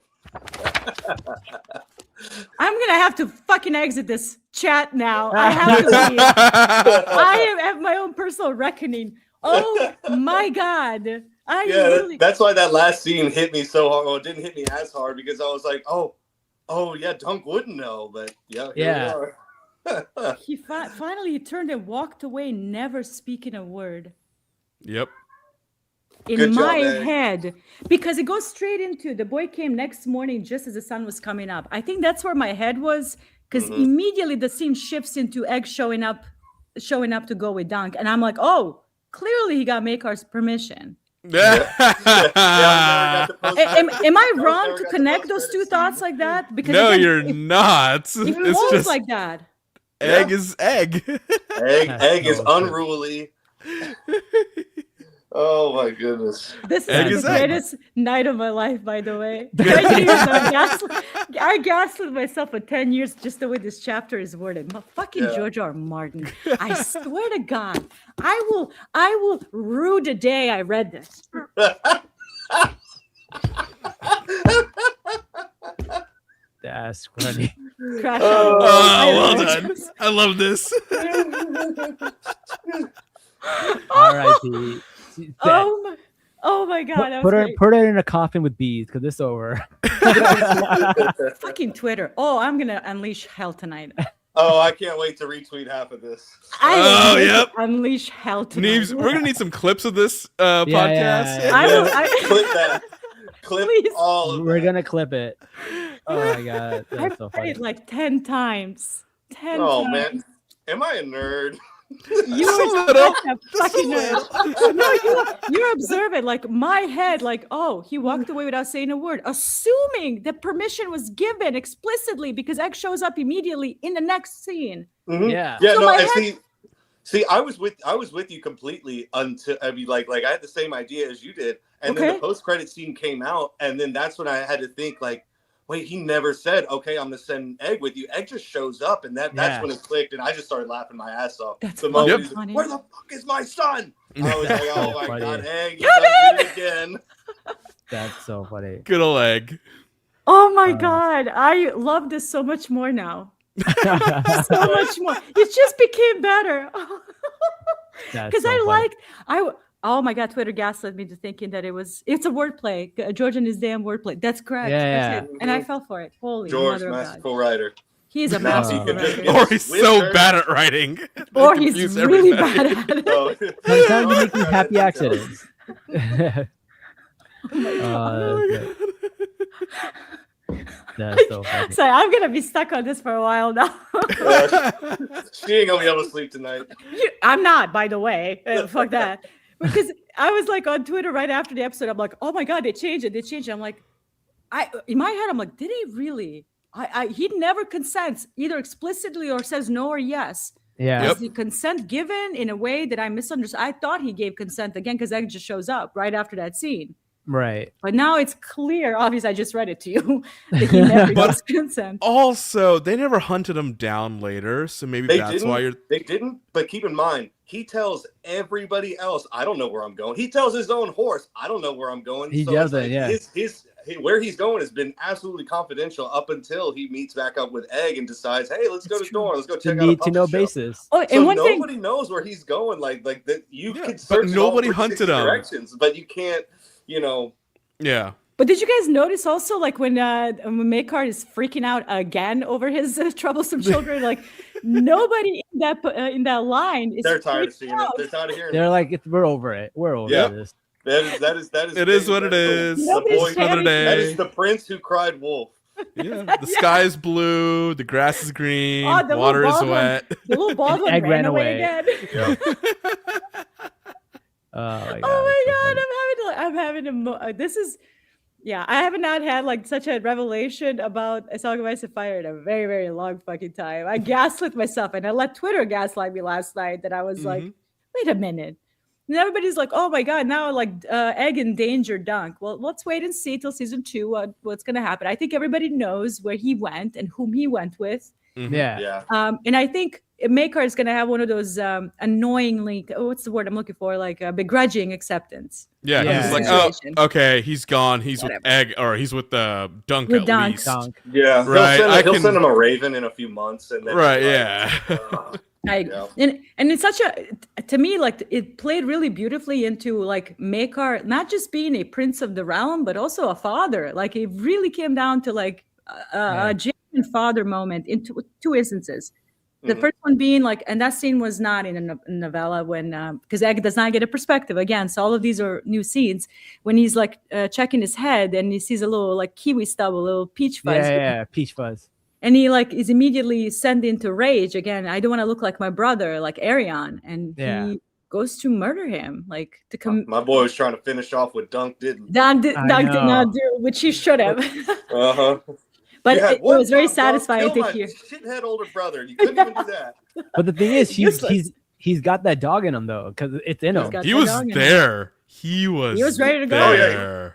I'm gonna have to fucking exit this chat now. I have to leave. I have my own personal reckoning. Oh my god. That's why that last scene hit me so hard. Well, it didn't hit me as hard because I was like, oh yeah, Dunk wouldn't know, but here we are. He finally turned and walked away, never speaking a word. Yep. In my head, because it goes straight into the boy came next morning just as the sun was coming up. I think that's where my head was, because immediately the scene shifts into Egg showing up to go with Dunk, and I'm like, oh, clearly he got Maekar's permission. Yeah. Am I wrong to connect those two thoughts like that? Because no, you're not. It's just like that. Egg is egg. Egg is unruly. Oh my goodness. This is the greatest night of my life, by the way. I gaslit myself for 10 years just the way this chapter is worded. Fucking George R. Martin. I swear to God, I will rue the day I read this. That's funny. Well done. I love this. R.I.P. Oh my god! Put it in a coffin with bees because it's over. Fucking Twitter! Oh, I'm gonna unleash hell tonight. Oh, I can't wait to retweet half of this. Yep. Unleash hell tonight. Neves, we're gonna need some clips of this podcast. Yeah. Clip that. Clip all of We're gonna clip it. Oh my god, that's so funny. It like 10 times. 10 times. Man, am I a nerd? You are such a fucking nerd. No, you're observant. Like my head, like, oh, he walked away without saying a word, assuming that permission was given explicitly because Egg shows up immediately in the next scene. Mm-hmm. Yeah. Yeah. So no, see, I was with you completely until I mean, like I had the same idea as you did, and then the post-credit scene came out, and then that's when I had to think like, wait, he never said, okay, I'm going to send Egg with you. Egg just shows up, and that's when it clicked, and I just started laughing my ass off. That's the moment funny. Like, where the fuck is my son? I was like, oh my God, Egg, you done it again. That's so funny. Good old Egg. Oh my God, I love this so much more now. So much more. It just became better. Because oh my God, Twitter gaslit me to thinking that it's a wordplay. George and his damn wordplay. That's correct. Yeah. That's it. And I fell for it. Holy George, mother masterful writer. He's a masterful writer. Or he's so bad at writing. Or he's really bad at it. Sometimes you make these happy accidents. That's so funny. So I'm gonna be stuck on this for a while now. She ain't gonna be able to sleep tonight. I'm not, by the way. Fuck that. Because I was like on Twitter right after the episode. I'm like, oh my god, they changed it. They changed it. I'm like, in my head, I'm like, did he really? He never consents either explicitly or says no or yes. Yeah. Is the consent given in a way that I misunderstood? I thought he gave consent again because Egg just shows up right after that scene. Right. But now it's clear. Obviously, I just read it to you that he never gives consent. Also, they never hunted him down later, so maybe that's why you're. They didn't. But keep in mind, he tells everybody else, "I don't know where I'm going." He tells his own horse, "I don't know where I'm going." He so does like it. Yeah. Where he's going has been absolutely confidential up until he meets back up with Egg and decides, "Hey, let's go to Dorne. Let's go check out a Need to know puppet show." basis. Oh, and So one thing. nobody knows where he's going. Like that, you Yeah, could but search in all nobody 360 hunted him. directions, but you can't. You know, Yeah. But did you guys notice also, like when Maekar is freaking out again over his troublesome children? Like nobody in that line is. they're tired of freaked seeing out. it. They're tired of hearing They're it. like, we're over it. We're over Yeah. this. That is. It is what it is. The Nobody's boy, Another panicking. that day. is the prince who cried wolf. Yeah. The sky is blue. The grass is green. Oh, the Water little is bald one. wet. The little bald one Egg ran ran away away. again. Oh my god. Oh my it's so god, funny. I'm having this is, yeah, I have not had like such a revelation about A Song of Ice and Fire in a very, very long fucking time. I gaslit myself and I let Twitter gaslight me last night that I was like, wait a minute. And everybody's like, oh my god, now like Egg endangered Dunk. Well, let's wait and see till season 2 what's gonna happen. I think everybody knows where he went and whom he went with. Yeah. Yeah. And I think Maekar is going to have one of those annoyingly, what's the word I'm looking for? Like begrudging acceptance. Yeah, Yeah. he's like, Situation. oh, okay, he's gone. He's Whatever. with Egg, or he's with the Dunk With at Dunk. least. Dunk. Yeah. Right, He'll send him a raven in a few months, and then Right, he's yeah. Yeah. And it's such a, to me, like it played really beautifully into like Maekar not just being a prince of the realm, but also a father. Like it really came down to like a genuine father moment in two instances. The Mhm. first one being like, and that scene was not in a novella when, because Egg does not get a perspective again. So all of these are new scenes when he's like checking his head and he sees a little like kiwi stub, a little peach fuzz. Yeah. Peach fuzz. And he like is immediately sent into rage again. I don't want to look like my brother, like Arion, and he goes to murder him, like to come. My boy was trying to finish off what Dunk didn't. Dunk did not do, which he should have. Uh-huh. But Yeah, it one was very time, Dunk, satisfying kill to my hear. shithead older brother. You couldn't even do that. But the thing is, Useless. he's got that dog in him though, because it's in He's him. got He the was dog in him. there. He was ready to go. Oh, yeah. there.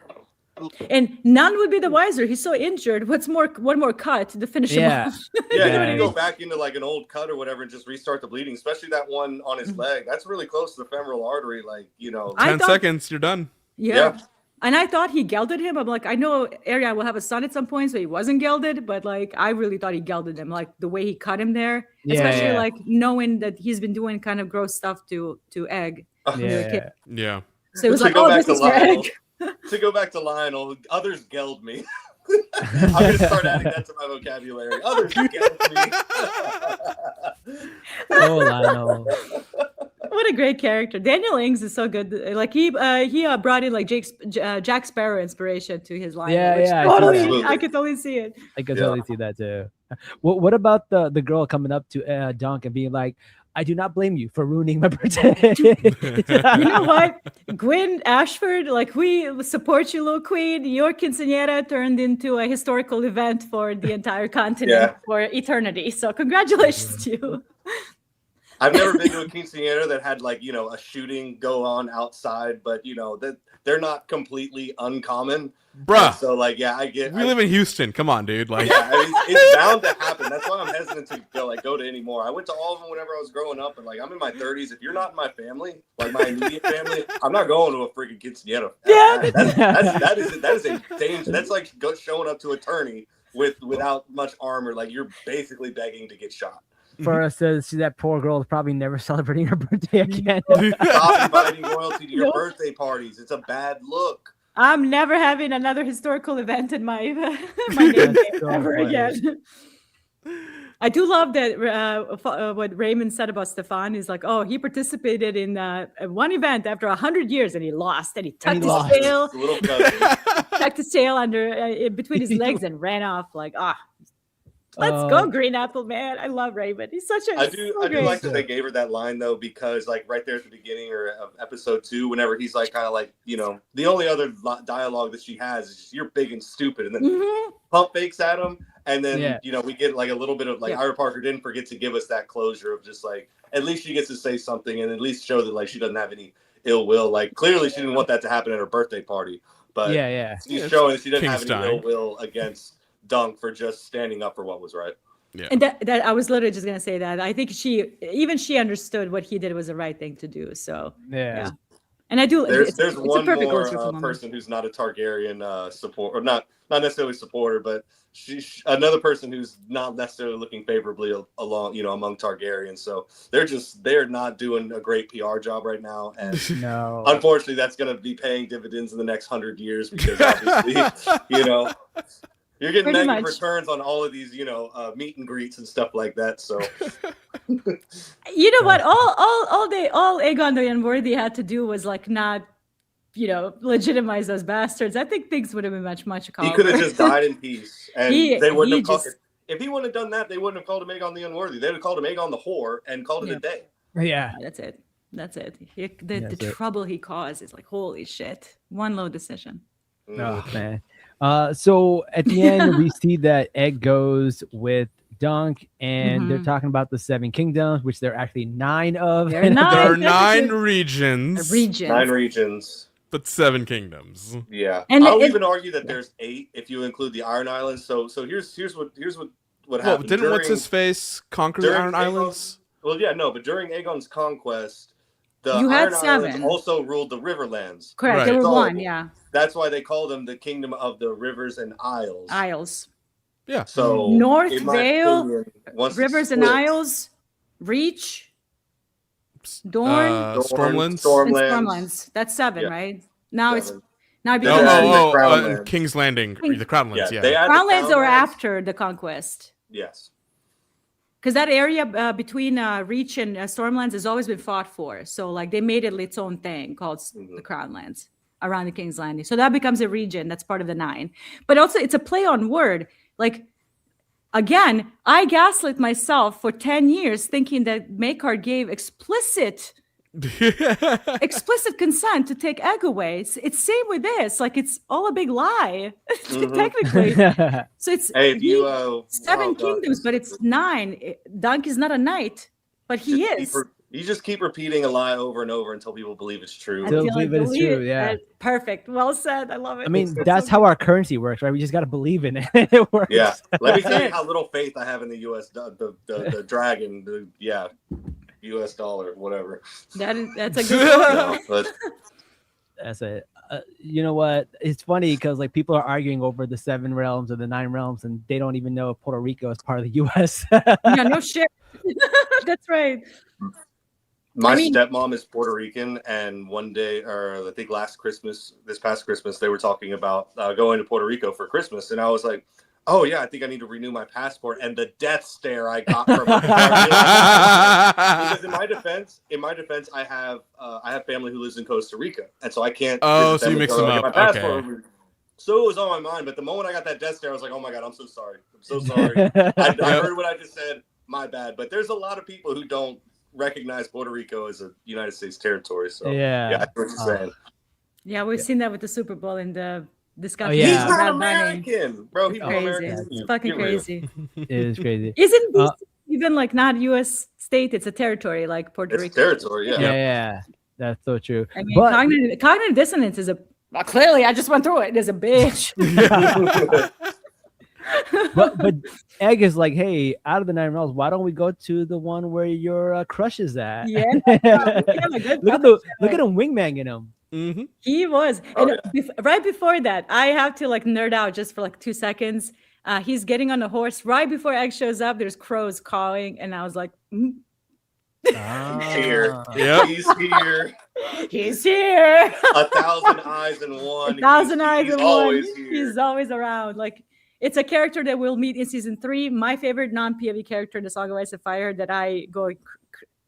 And none would be the wiser. He's so injured. One more cut to finish him Yeah. off. Yeah, Yeah. when you go back into like an old cut or whatever and just restart the bleeding, especially that one on his leg, that's really close to the femoral artery. Like, you know, I 10 thought- seconds, you're done. Yeah. And I thought he gelded him. I'm like, I know Arion will have a son at some point, so he wasn't gelded, but like I really thought he gelded him, like the way he cut him there. Yeah, Especially yeah. like knowing that he's been doing kind of gross stuff to Egg. when he was a kid. Yeah. So it was To like, go oh, back this to is for Lionel. Egg. To go back to Lionel, others gelled me. I'm going to start adding that to my vocabulary. Others gelled me. Oh, Lionel. What a great character. Daniel Ings is so good. Like he brought in like Jack Sparrow inspiration to his line. Yeah, which yeah, I totally, see that. I could totally see it. I could Yeah. totally see that too. What about the girl coming up to Dunk and being like, I do not blame you for ruining my birthday. You know what? Gwyn Ashford, like we support you, little queen. Your quinceañera turned into a historical event for the entire continent for eternity. So congratulations to you. I've never been to a quinceañera that had like, you know, a shooting go on outside, but you know, that they're not completely uncommon. Bruh. So like, yeah, I get. We live in Houston. Come on, dude. Like, Yeah, I mean, it's bound to happen. That's why I'm hesitant to go to any more. I went to all of them whenever I was growing up, and like I'm in my 30s. If you're not in my family, like my immediate family, I'm not going to a freaking quinceañera. Yeah. that is a danger. That's like showing up to attorney without much armor. Like you're basically begging to get shot. For us to see that poor girl is probably never celebrating her birthday again. Stop inviting royalty to your Nope. birthday parties. It's a bad look. I'm never having another historical event in my my name so ever funny. again. I do love that what Raymond said about Stefan is like, oh, he participated in one event after 100 years and he lost and he tucked his tail, tucked his tail under between his legs and ran off like, let's go, Green Apple, man. I love Raymond. He's such a. I do like that they gave her that line though, because like right there at the beginning of episode 2, whenever he's like kind of like, you know, the only other dialogue that she has is just, "You're big and stupid," and then pump fakes at him, and then you know we get like a little bit of like Ira Parker didn't forget to give us that closure of just like at least she gets to say something and at least show that like she doesn't have any ill will. Like clearly she didn't want that to happen at her birthday party, but she's showing that she doesn't have any ill will against Dunk for just standing up for what was right. Yeah. And that I was literally just gonna say that. I think she understood what he did was the right thing to do. So yeah. And I do. There's one more person who's not a Targaryen support, or not necessarily supporter, but another person who's not necessarily looking favorably along, you know, among Targaryens. So they're not doing a great PR job right now, and unfortunately, that's going to be paying dividends in the next 100 years because obviously, you know. You're getting negative returns on all of these, you know, meet and greets and stuff like that. So, you know what? All Aegon the Unworthy had to do was like not, you know, legitimize those bastards. I think things would have been much calmer. He could have just died in peace, and they wouldn't have called it. If he wouldn't have done that, they wouldn't have called him Aegon the Unworthy. They would have called him Aegon the Whore and called it a day. Yeah, that's it. The trouble he caused is like, holy shit, one low decision. Oh man. So at the end, we see that Egg goes with Dunk, and they're talking about the 7 kingdoms, which there are actually 9 of. There are 9 regions. 9 regions. But 7 kingdoms. Yeah. And I'll even argue that there's 8 if you include the Iron Islands. So here's what happened. Didn't what's-his-face conquer the Iron Islands? Well, yeah, no, but during Aegon's conquest, the Iron Islands also ruled the Riverlands. Correct. Right. There were 1, yeah. That's why they call them the Kingdom of the Rivers and Isles. Isles. Yeah. So North Vale, Rivers and Isles, Reach, Dorne, Stormlands. That's 7, right? Now 7. It's King's Landing, the Crownlands. Yeah. Crownlands are after the conquest. Yes. Because that area between Reach and Stormlands has always been fought for. So like they made it its own thing called the Crownlands around the King's Landing. So that becomes a region that's part of the 9. But also it's a play on word. Like, again, I gaslit myself for 10 years thinking that Maekar gave explicit consent to take Egg away. It's same with this. Like, it's all a big lie, technically. So it's 7 kingdoms, but it's 9. Dunk is not a knight, but he is. You just keep repeating a lie over and over until people believe it's true. Until believe it's true, yeah. Perfect. Well said. I love it. I mean, that's how our currency works, right? We just got to believe in it. It works. Yeah. Let me tell you how little faith I have in the U.S. The dragon. U.S. dollar, whatever. That's a good one. That's it. You know what? It's funny because like people are arguing over the 7 realms or the 9 realms, and they don't even know if Puerto Rico is part of the U.S. Yeah, no shit. That's right. My stepmom is Puerto Rican, and one day, or I think this past Christmas, they were talking about going to Puerto Rico for Christmas, and I was like, "Oh yeah, I think I need to renew my passport." And the death stare I got from her, because in my defense, I have family who lives in Costa Rica, and so I can't. Oh, so you mix them up. Okay. So it was on my mind, but the moment I got that death stare, I was like, "Oh my god, I'm so sorry. I'm so sorry. I heard what I just said. My bad." But there's a lot of people who don't recognize Puerto Rico as a United States territory. So yeah, I know what you're saying. Yeah, we've seen that with the Super Bowl and the discussion. He's not American, bro. He's crazy. American. It's fucking crazy. It is crazy. Isn't this even like not U.S. state? It's a territory like Puerto Rico. Territory, yeah. Yeah. That's so true. I mean, cognitive dissonance is clearly I just went through it. It is a bitch. but Egg is like, hey, out of the 9 realms, why don't we go to the one where your crush is at? Yeah. Look at him wingman in him. Mm-hmm. He was. Right before that, I have to like nerd out just for like 2 seconds. He's getting on the horse. Right before Egg shows up, there's crows cawing, and I was like, He's here. Yep. He's here. He's here. 1,000 eyes in one. 1,000 eyes in one. Always here. He's always around. Like, It's a character that we'll meet in season 3. My favorite non-POV character in the Song of Ice and Fire that I go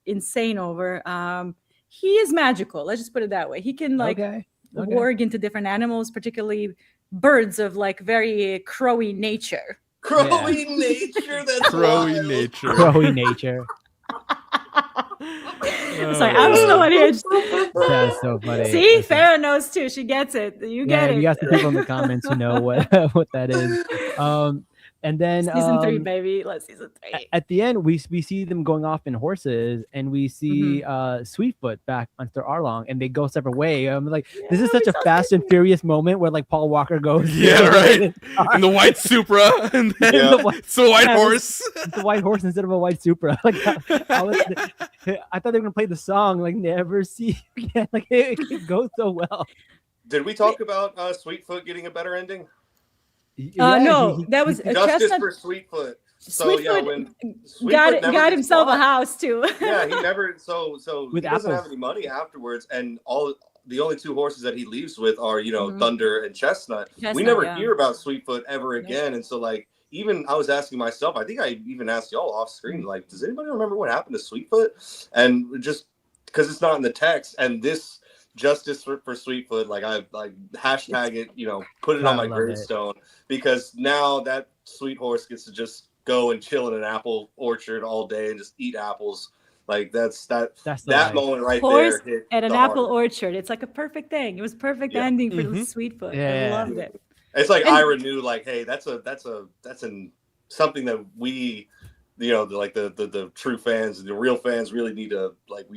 insane over. He is magical. Let's just put it that way. He can like warg into different animals, particularly birds of like very crowy nature. Crowy nature. That's Crowy wild. nature. Crowy nature. Sorry, I'm so unhinged. That's so funny. See, Farrah knows too. She gets it. You get it. You got some people in the comments who know what that is. And then season 3, baby. Let's season 3. At the end, we see them going off in horses, and we see Sweetfoot back on Sir Arlong, and they go separate way. I'm like, this is such a Fast and Furious moment where like Paul Walker goes, yeah, right, and the white Supra, and then it's the white horse. It's a white horse instead of a white Supra. Like, I thought they were gonna play the song like "Never See Again." Like it goes so well. Did we talk about Sweetfoot getting a better ending? No, that was Justice for Sweetfoot. So Sweetfoot when Sweetfoot got himself a house too. Yeah, he never. So he doesn't have apples. any money afterwards, and the only 2 horses that he leaves with are Thunder and Chestnut. We never hear about Sweetfoot ever again, and so like even I was asking myself, I think I even asked y'all off screen, like, does anybody remember what happened to Sweetfoot? And just because it's not in the text, and this. Justice for Sweetfoot, like I like hashtag it, put it on my gravestone because now that sweet horse gets to just go and chill in an apple orchard all day and just eat apples. Like that's that moment right horse there. At an apple orchard, it's like a perfect thing. It was perfect ending for Sweetfoot. I loved it. It's like Ira knew, like, hey, that's something that we, the true fans and the real fans really need to like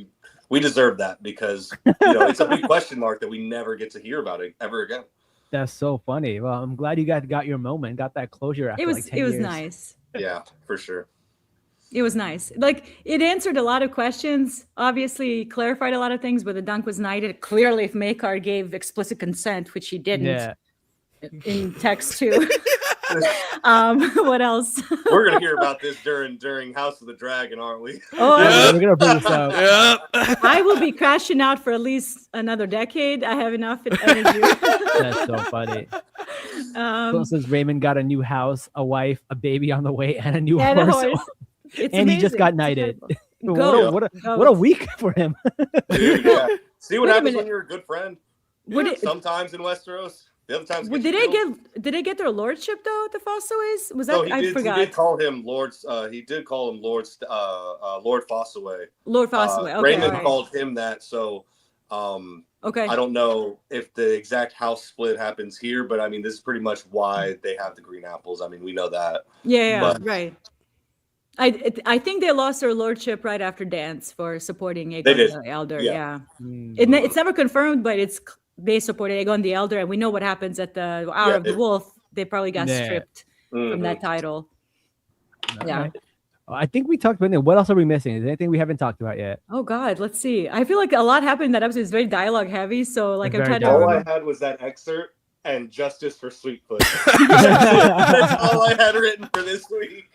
we deserve that because it's a big question mark that we never get to hear about it ever again. That's so funny. Well, I'm glad you guys got your moment, got that closure after like 10 years. It was nice. Yeah, for sure. It was nice. Like it answered a lot of questions, obviously clarified a lot of things, but the dunk was knighted. Clearly, if Maekar gave explicit consent, which he didn't in text too. What else? We're gonna hear about this during House of the Dragon, aren't we? Oh, we're gonna bring this up. I will be crashing out for at least another decade. I have enough energy. That's so funny. Since Raymond got a new house, a wife, a baby on the way, and a new horse. And amazing. He just got knighted. What a week for him. Dude, yeah. See what happens when you're a good friend. Sometimes in Westeros. The other times did they get their lordship though? The Fossaways? Was that I forgot. He did call him Lord. He did call him Lord Fossaway. Lord Fossaway. Okay, Raymond called him that. So, okay. I don't know if the exact house split happens here, but I mean, this is pretty much why they have the green apples. I mean, we know that. Yeah, right. I think they lost their lordship right after Dance for supporting Aegon the Elder. Yeah. It's never confirmed, but they supported Aegon the Elder, and we know what happens at the Hour of the Wolf. They probably got stripped from that title. Okay. Yeah. I think we talked about it. What else are we missing? Is there anything we haven't talked about yet? Oh God, let's see. I feel like a lot happened in that episode. It's very dialogue heavy. So like I'm trying to. All I had was that excerpt and Justice for Sweetfoot. That's all I had written for this week.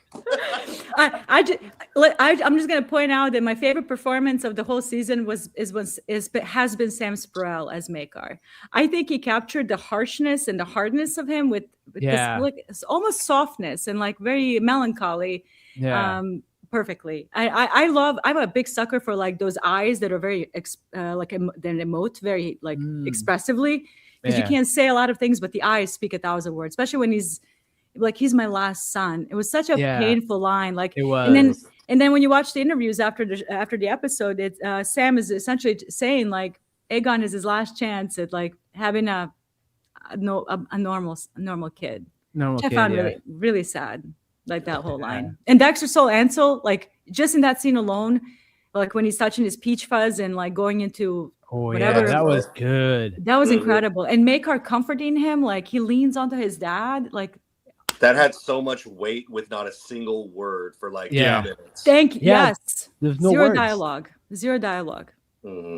I'm just gonna point out that my favorite performance of the whole season has been Sam Spruell as Maekar. I think he captured the harshness and the hardness of him with this like almost softness and like very melancholy. Perfectly. I'm a big sucker for like those eyes that are very like that emote very like expressively, because you can't say a lot of things, but the eyes speak 1,000 words, especially when he's my last son. It was such a painful line. Like it was. And then when you watch the interviews after the episode, Sam is essentially saying like Aegon is his last chance at like having a normal kid. I found really, really sad. Like that whole line. And Dexter Soul Ansel, like just in that scene alone, like when he's touching his peach fuzz and like going into whatever. That was good. That was incredible. And Maekar comforting him, like he leans onto his dad, like that had so much weight with not a single word for like 2 minutes. Thank you. Yes. There's no Zero words. dialogue. Mm-hmm.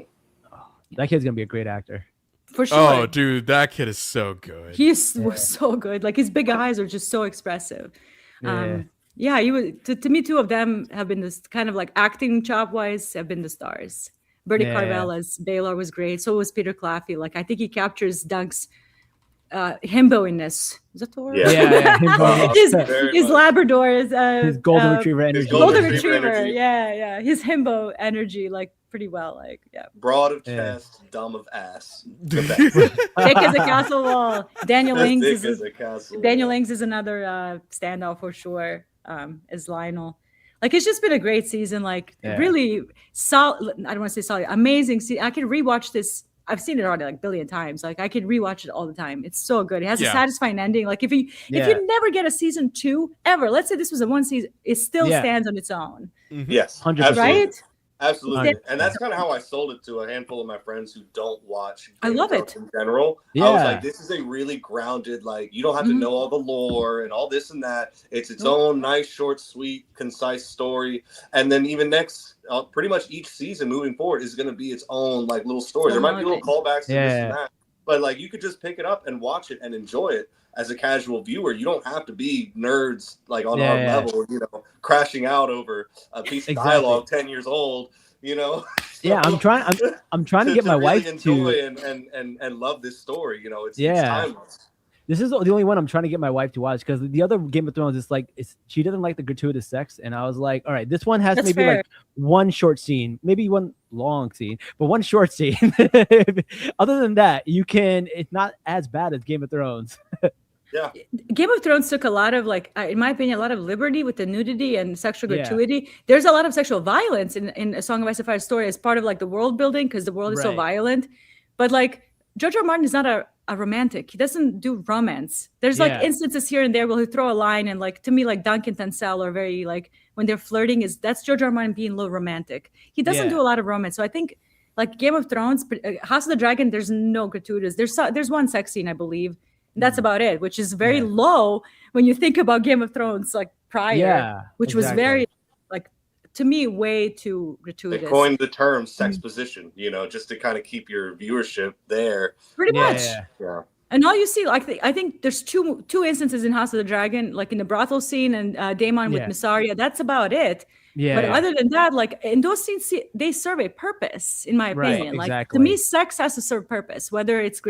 That kid's gonna be a great actor. For sure. Oh, dude, that kid is so good. Was so good. Like his big eyes are just so expressive. He was to me, two of them have been this kind of like acting job wise have been the stars. Bertie Carvel as Baelor was great. So was Peter Claffey. Like I think he captures Dunk's himbo-inness. Is that the word? Yeah. His Labrador is his golden retriever energy. Golden retriever. Yeah. His himbo energy, like pretty well, like Broad of chest, dumb of ass. Thick as a castle wall. Daniel Ings is another standout for sure. As Lionel. Like, it's just been a great season. Like, really solid. I don't want to say solid, amazing. I can rewatch this. I've seen it already like a billion times. Like, I could rewatch it all the time. It's so good. It has a satisfying ending. Like, if you never get a season 2 ever, let's say this was a one season, it still stands on its own. Yes, 100%. Right? Absolutely. And that's kind of how I sold it to a handful of my friends who don't watch I love it in general. Yeah. I was like, this is a really grounded, like, you don't have to know all the lore and all this and that. It's its own nice, short, sweet, concise story. And then even next, pretty much each season moving forward is going to be its own, like, little story. There might be little callbacks to this and that. But, like, you could just pick it up and watch it and enjoy it as a casual viewer. You don't have to be nerds, like, on our level, you know, crashing out over a piece of dialogue 10 years old, you know. Yeah, I'm trying to get my really wife enjoy to and love this story, you know. It's timeless. This is the only one I'm trying to get my wife to watch, because the other Game of Thrones is like, she doesn't like the gratuitous sex, and I was like, all right, this one has maybe like one short scene, maybe one long scene, but one short scene. Other than that, it's not as bad as Game of Thrones. Yeah. Game of Thrones took a lot of, like, in my opinion, a lot of liberty with the nudity and sexual gratuity. There's a lot of sexual violence in A Song of Ice and Fire story as part of, like, the world building, because the world is so violent. But, like, George R. R. Martin is not a romantic. He doesn't do romance. There's like instances here and there where he'll throw a line, and, like, to me, like, Duncan Tansel are very, like, when they're flirting, that's George R. R. Martin being a little romantic. He doesn't do a lot of romance. So I think, like, Game of Thrones, House of the Dragon, there's no gratuitous. There's one sex scene, I believe. That's about it, which is very low when you think about Game of Thrones, like, prior, which was very, like, to me, way too gratuitous. They coined the term sex position, you know, just to kind of keep your viewership there. Pretty much. Yeah. And all you see, like, I think there's two instances in House of the Dragon, like in the brothel scene and Daemon with Mysaria. That's about it. But other than that, like, in those scenes, they serve a purpose, in my opinion. Like, to me, sex has to serve purpose, whether it's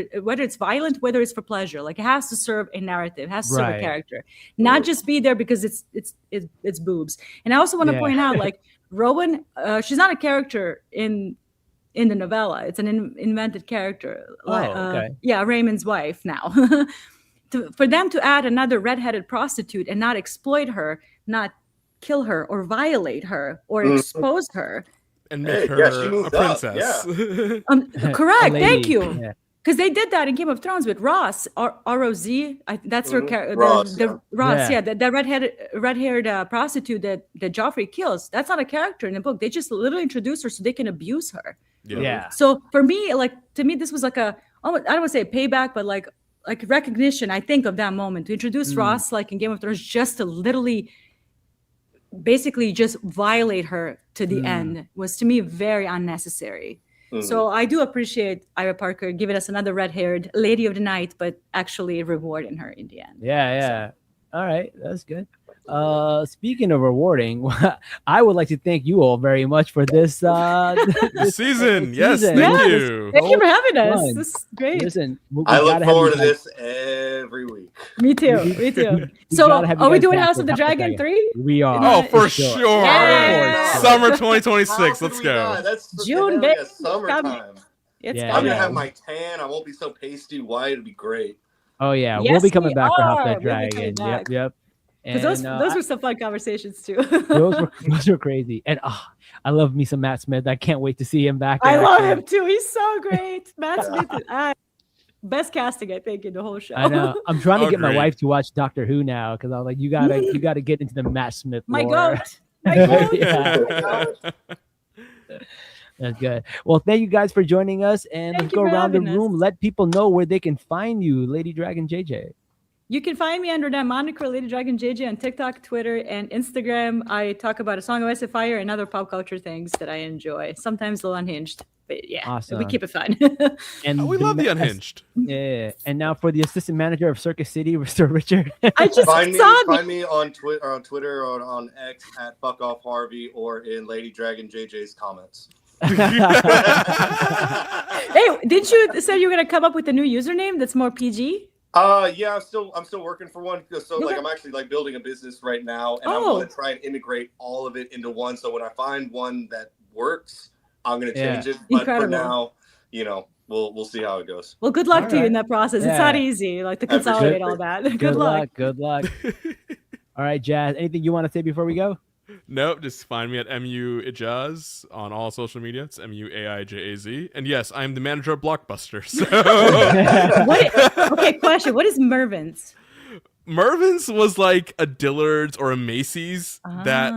violent, whether it's for pleasure. Like, it has to serve a narrative, it has to serve a character, not just be there because it's boobs. And I also want to point out, like, Rowan, she's not a character in the novella. It's an invented character. Raymond's wife now. For them to add another redheaded prostitute and not exploit her, not kill her or violate her or expose her and make her a princess. Correct. Thank you. Because they did that in Game of Thrones with Ross, R-O-Z. That's her character. The red-haired prostitute that Joffrey kills. That's not a character in the book. They just literally introduce her so they can abuse her. Yeah. So for me, like, to me, this was like I don't want to say a payback, but like recognition, I think, of that moment to introduce Ross, like in Game of Thrones, just to literally basically just violate her to the end was, to me, very unnecessary. So I do appreciate Ira Parker giving us another red-haired lady of the night, but actually rewarding her in the end. So. All right, that's good. Speaking of rewarding, I would like to thank you all very much for this season. Yes, thank you. Thank you for having us. This is great. Listen, I look forward to this every week. Me too. So are we doing House of the Dragon 3? We are. Oh, for sure. Yeah. Summer 2026. Let's go. That's June, summertime. I'm gonna have my tan. I won't be so pasty white. It'll be great. Oh yeah, we'll be coming back for House of the Dragon. Yep. Because those were some fun conversations too. those were crazy, and I love me some Matt Smith. I can't wait to see him back. I love him too. He's so great. Matt Smith is best casting, I think, in the whole show. I know. I'm trying to get my wife to watch Doctor Who now, because I was like, you gotta get into the Matt Smith lore. My goat. That's good. Well, thank you guys for joining us, and let's go around the room. Let people know where they can find you, Lady Dragon JJ. You can find me under that moniker, Lady Dragon JJ, on TikTok, Twitter, and Instagram. I talk about A Song of Ice and Fire and other pop culture things that I enjoy. Sometimes a little unhinged, but awesome. We keep it fun. And we love the unhinged. Yeah. And now for the assistant manager of Circus City, Mr. Richard. I just find me on Twitter or on X at Fuck Off Harvey, or in Lady Dragon JJ's comments. Hey, didn't you say you were gonna come up with a new username that's more PG? Yeah, I'm still working for one. So like I'm actually like building a business right now, and I Oh. want to try and integrate all of it into one. So when I find one that works, I'm gonna change it. But for now, you know, we'll see how it goes. Well, good luck All to you right. in that process. It's not easy, like to I appreciate consolidate it. all that. Good luck. Good luck. All right, Jazz. Anything you want to say before we go? Nope, just find me at MU Ijaz on all social media. It's MUAIJAZ. And yes, I'm the manager of Blockbuster. So Okay, question. What is Mervin's? Mervin's was like a Dillard's or a Macy's that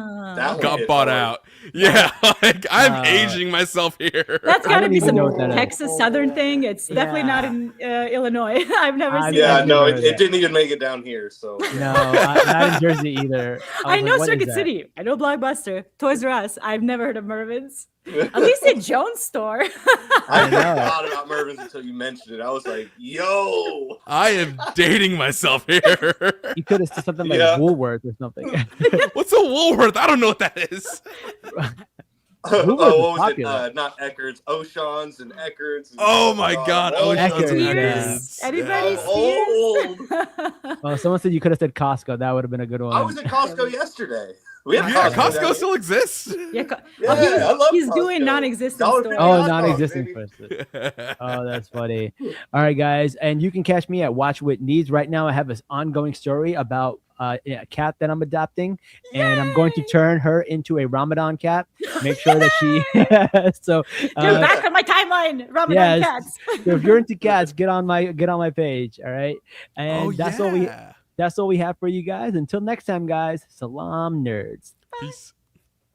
got bought out. Yeah, like I'm aging myself here. That's got to be some that Texas Southern thing. It's definitely not in Illinois. I've never seen Yeah, it. no, it didn't even make it down here. So no, not in Jersey either. I know Circuit City. I know Blockbuster, Toys R Us. I've never heard of Mervin's. At least at Jones store. I forgot about Mervin's until you mentioned it. I was like, yo. I am dating myself here. You could have said something like Woolworth or something. What's a Woolworth? I don't know what that is. What was it? Not Eckerd's, O'Shawn's and Eckerd's. Oh my God, O'Shawn's and Eckerd's. Anybody old? Oh, someone said you could have said Costco. That would have been a good one. I was at Costco yesterday. Costco still exists. I love he's Costco. doing non-existent stores. Oh, non-existent person. Oh, that's funny. All right, guys, and you can catch me at Watch What Needs. Right now, I have this ongoing story about a cat that I'm adopting, and I'm going to turn her into a Ramadan cat. Make sure that she. So you're back on my timeline, Ramadan cats. So if you're into cats, get on my page. All right, and that's all we have for you guys. Until next time, guys. Salam, nerds. Peace.